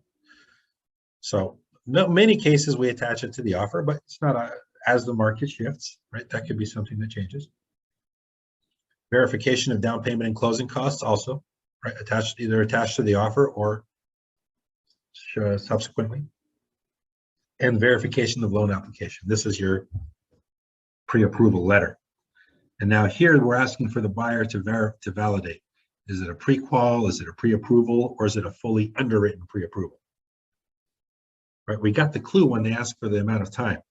So many cases we attach it to the offer, but it's not as the market shifts, right? That could be something that changes. Verification of down payment and closing costs also, right? Either attached to the offer or subsequently. And verification of loan application. This is your pre-approval letter. And now here we're asking for the buyer to validate. Is it a pre-qual? Is it a pre-approval? Or is it a fully underwritten pre-approval? Right, we got the clue when they ask for the amount of time.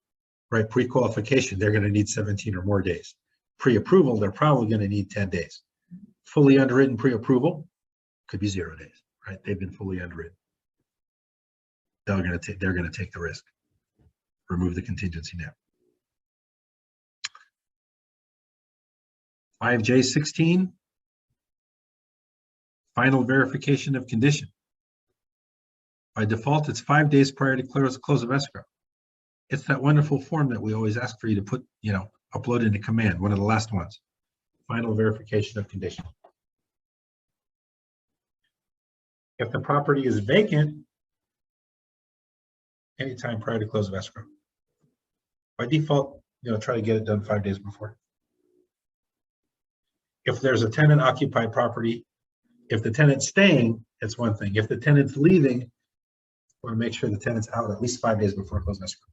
Right, pre-qualification, they're going to need 17 or more days. Pre-approval, they're probably going to need 10 days. Fully underwritten pre-approval could be 0 days, right? They've been fully underwritten. They're going to take the risk. Remove the contingency now. 5J16, final verification of condition. By default, it's 5 days prior to close of escrow. It's that wonderful form that we always ask for you to put, upload into command, one of the last ones. Final verification of condition. If the property is vacant, anytime prior to close of escrow. By default, try to get it done 5 days before. If there's a tenant occupied property, if the tenant's staying, it's one thing. If the tenant's leaving, we want to make sure the tenant's out at least 5 days before close of escrow.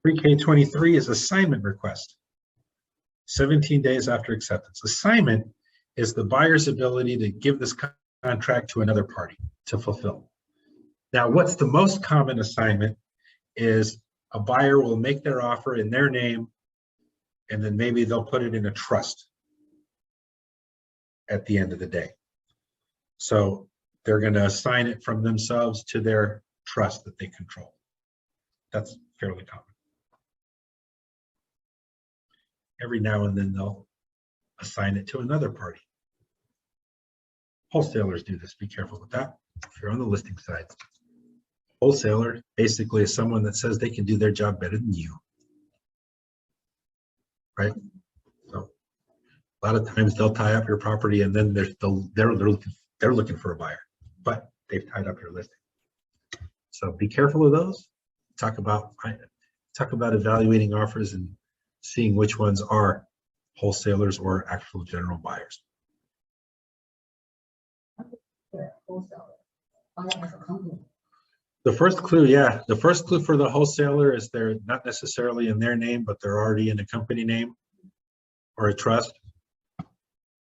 3K23 is assignment request. 17 days after acceptance. Assignment is the buyer's ability to give this contract to another party to fulfill. Now, what's the most common assignment is a buyer will make their offer in their name, and then maybe they'll put it in a trust at the end of the day. So they're going to assign it from themselves to their trust that they control. That's fairly common. Every now and then they'll assign it to another party. Wholesalers do this. Be careful with that. If you're on the listing side, wholesaler basically is someone that says they can do their job better than you, right? So a lot of times they'll tie up your property, and then they're looking for a buyer, but they've tied up your listing. So be careful of those. Talk about evaluating offers and seeing which ones are wholesalers or actual general buyers. The first clue, the first clue for the wholesaler is they're not necessarily in their name, but they're already in a company name or a trust.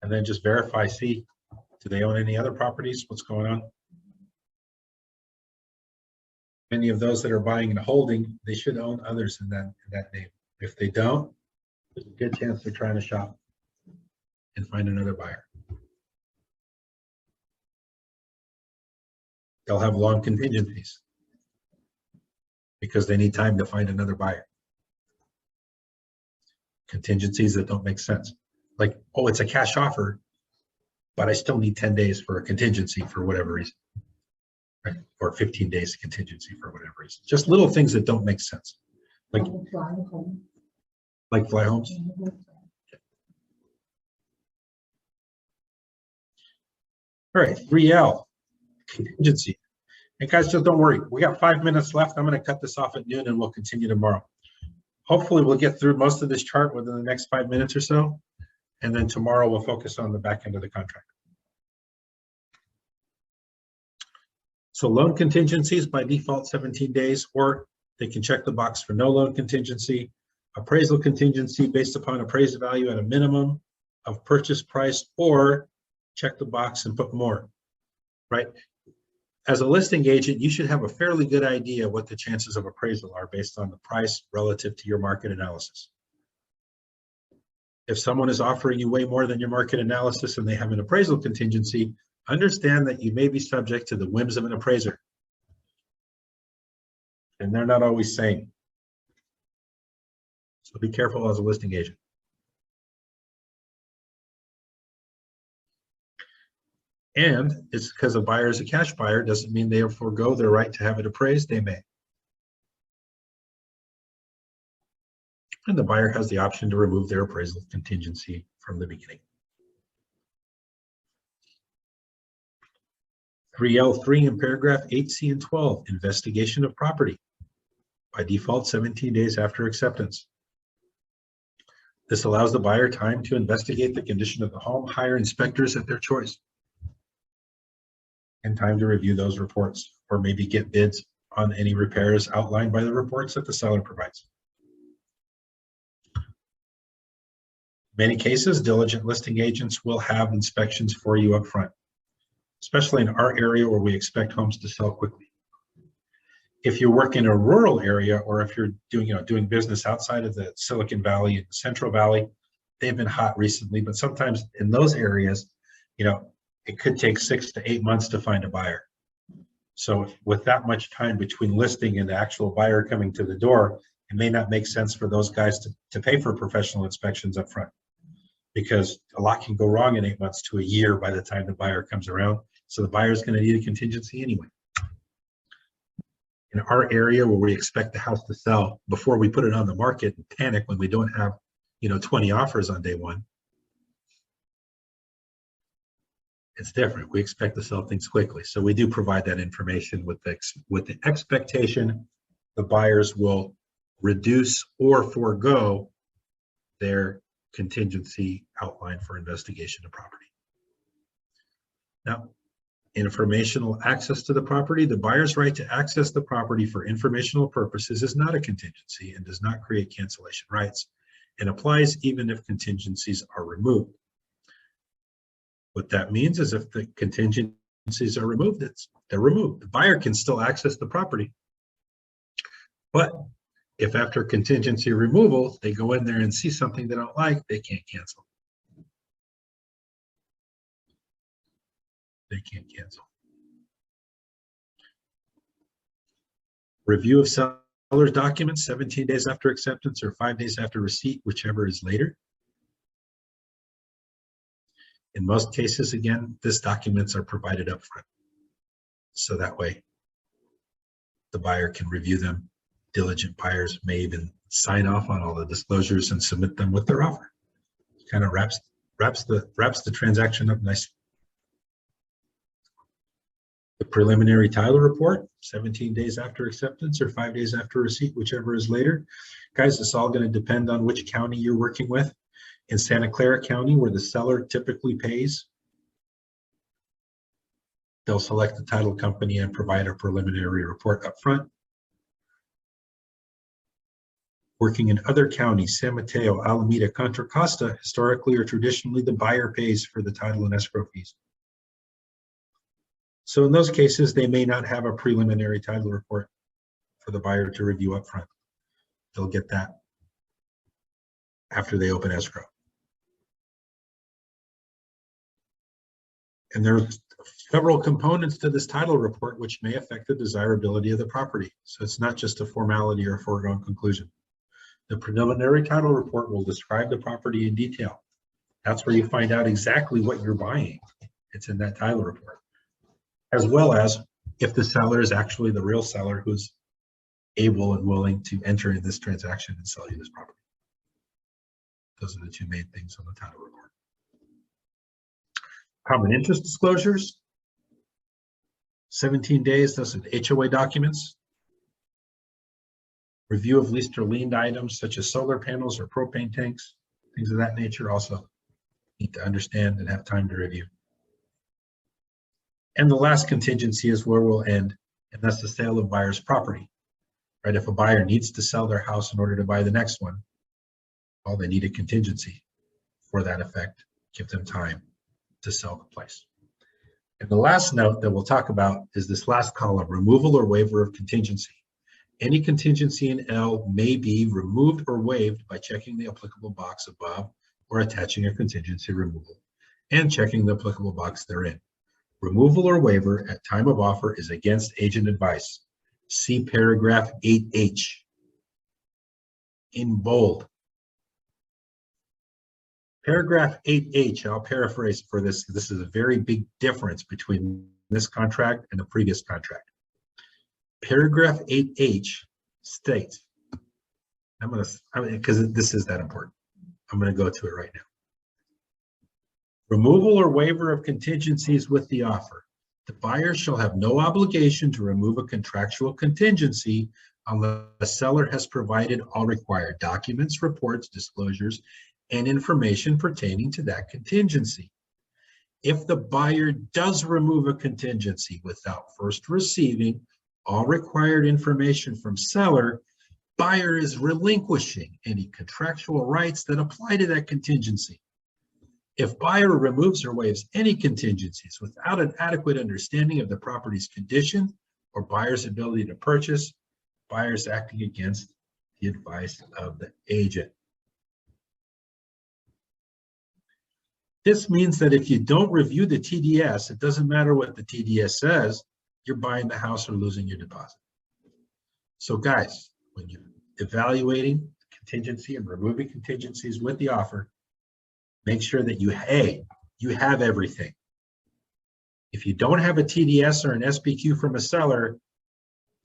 And then just verify, see, do they own any other properties? What's going on? Many of those that are buying and holding, they should own others in that name. If they don't, there's a good chance they're trying to shop and find another buyer. They'll have long contingencies because they need time to find another buyer. Contingencies that don't make sense. Like, oh, it's a cash offer, but I still need 10 days for a contingency for whatever reason. Right? Or 15 days contingency for whatever reason. Just little things that don't make sense. Like fly homes. All right, 3L, contingency. And guys, just don't worry. We got 5 minutes left. I'm going to cut this off at noon and we'll continue tomorrow. Hopefully we'll get through most of this chart within the next 5 minutes or so. And then tomorrow we'll focus on the back end of the contract. So loan contingencies by default 17 days, or they can check the box for no loan contingency. Appraisal contingency based upon appraised value at a minimum of purchase price, or check the box and put more, right? As a listing agent, you should have a fairly good idea what the chances of appraisal are based on the price relative to your market analysis. If someone is offering you way more than your market analysis and they have an appraisal contingency, understand that you may be subject to the whims of an appraiser. And they're not always sane. So be careful as a listing agent. And it's because a buyer is a cash buyer doesn't mean they forego their right to have it appraised. They may. And the buyer has the option to remove their appraisal contingency from the beginning. 3L3 in paragraph 8C and 12, investigation of property. By default, 17 days after acceptance. This allows the buyer time to investigate the condition of the home, hire inspectors at their choice, and time to review those reports, or maybe get bids on any repairs outlined by the reports that the seller provides. Many cases, diligent listing agents will have inspections for you up front, especially in our area where we expect homes to sell quickly. If you work in a rural area, or if you're doing business outside of the Silicon Valley and Central Valley, they've been hot recently, but sometimes in those areas, it could take 6 to 8 months to find a buyer. So with that much time between listing and the actual buyer coming to the door, it may not make sense for those guys to pay for professional inspections up front, because a lot can go wrong in 8 months to a year by the time the buyer comes around. So the buyer is going to need a contingency anyway. In our area where we expect the house to sell before we put it on the market and panic when we don't have 20 offers on day one, it's different. We expect to sell things quickly. So we do provide that information with the expectation the buyers will reduce or forego their contingency outlined for investigation of property. Now, informational access to the property. The buyer's right to access the property for informational purposes is not a contingency and does not create cancellation rights, and applies even if contingencies are removed. What that means is if the contingencies are removed, they're removed. The buyer can still access the property. But if after contingency removal, they go in there and see something they don't like, they can't cancel. They can't cancel. Review of seller's documents 17 days after acceptance or 5 days after receipt, whichever is later. In most cases, again, these documents are provided up front. So that way the buyer can review them. Diligent buyers may even sign off on all the disclosures and submit them with their offer. Kind of wraps the transaction up nicely. The preliminary title report, 17 days after acceptance or 5 days after receipt, whichever is later. Guys, it's all going to depend on which county you're working with. In Santa Clara County, where the seller typically pays, they'll select the title company and provide a preliminary report up front. Working in other counties, San Mateo, Alameda, Contra Costa, historically or traditionally, the buyer pays for the title and escrow fees. So in those cases, they may not have a preliminary title report for the buyer to review up front. They'll get that after they open escrow. And there's several components to this title report which may affect the desirability of the property. So it's not just a formality or a foregone conclusion. The preliminary title report will describe the property in detail. That's where you find out exactly what you're buying. It's in that title report. As well as if the seller is actually the real seller who's able and willing to enter in this transaction and sell you this property. Those are the two main things on the title report. Common interest disclosures, 17 days, those are the HOA documents. Review of leased or liened items such as solar panels or propane tanks, things of that nature also need to understand and have time to review. And the last contingency is where we'll end, and that's the sale of buyer's property. Right? If a buyer needs to sell their house in order to buy the next one, well, they need a contingency for that effect. Give them time to sell the place. And the last note that we'll talk about is this last column, removal or waiver of contingency. Any contingency in L may be removed or waived by checking the applicable box above or attaching a contingency removal and checking the applicable box therein. Removal or waiver at time of offer is against agent advice. See paragraph 8H in bold. Paragraph 8H, I'll paraphrase for this. This is a very big difference between this contract and the previous contract. Paragraph 8H states, because this is that important, I'm going to go to it right now. Removal or waiver of contingencies with the offer. The buyer shall have no obligation to remove a contractual contingency unless the seller has provided all required documents, reports, disclosures, and information pertaining to that contingency. If the buyer does remove a contingency without first receiving all required information from seller, buyer is relinquishing any contractual rights that apply to that contingency. If buyer removes or waives any contingencies without an adequate understanding of the property's condition or buyer's ability to purchase, buyer is acting against the advice of the agent. This means that if you don't review the TDS, it doesn't matter what the TDS says, you're buying the house or losing your deposit. So guys, when you're evaluating contingency and removing contingencies with the offer, make sure that you have everything. If you don't have a TDS or an SPQ from a seller,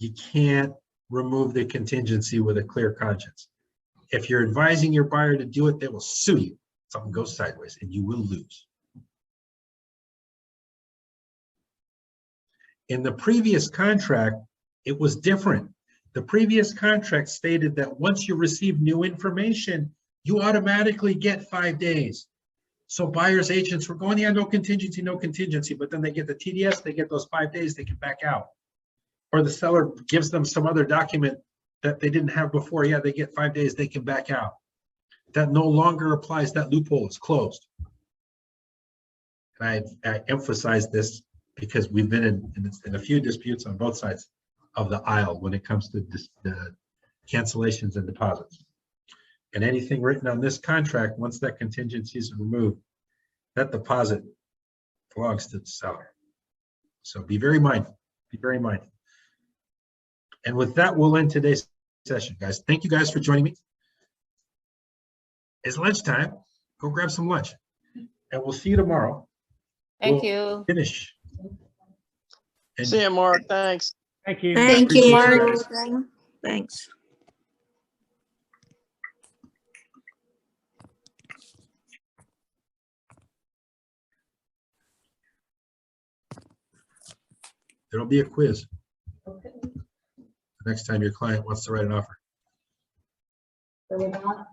you can't remove the contingency with a clear conscience. If you're advising your buyer to do it, they will sue you. Something goes sideways and you will lose. In the previous contract, it was different. The previous contract stated that once you receive new information, you automatically get 5 days. So buyers agents were going, yeah, no contingency, but then they get the TDS, they get those 5 days, they can back out. Or the seller gives them some other document that they didn't have before, yeah, they get 5 days, they can back out. That no longer applies, that loophole is closed. And I emphasize this because we've been in a few disputes on both sides of the aisle when it comes to the cancellations and deposits. And anything written on this contract, once that contingency is removed, that deposit belongs to the seller. So be very mindful, be very mindful. And with that, we'll end today's session, guys. Thank you guys for joining me. It's lunchtime. Go grab some lunch. And we'll see you tomorrow. Thank We'll you. finish. And See you, Mark. Thanks. Thank you. Thank you, Appreciate you Mark. guys. Thanks. There'll be a quiz Okay. the next time your client wants to write an offer. So with that,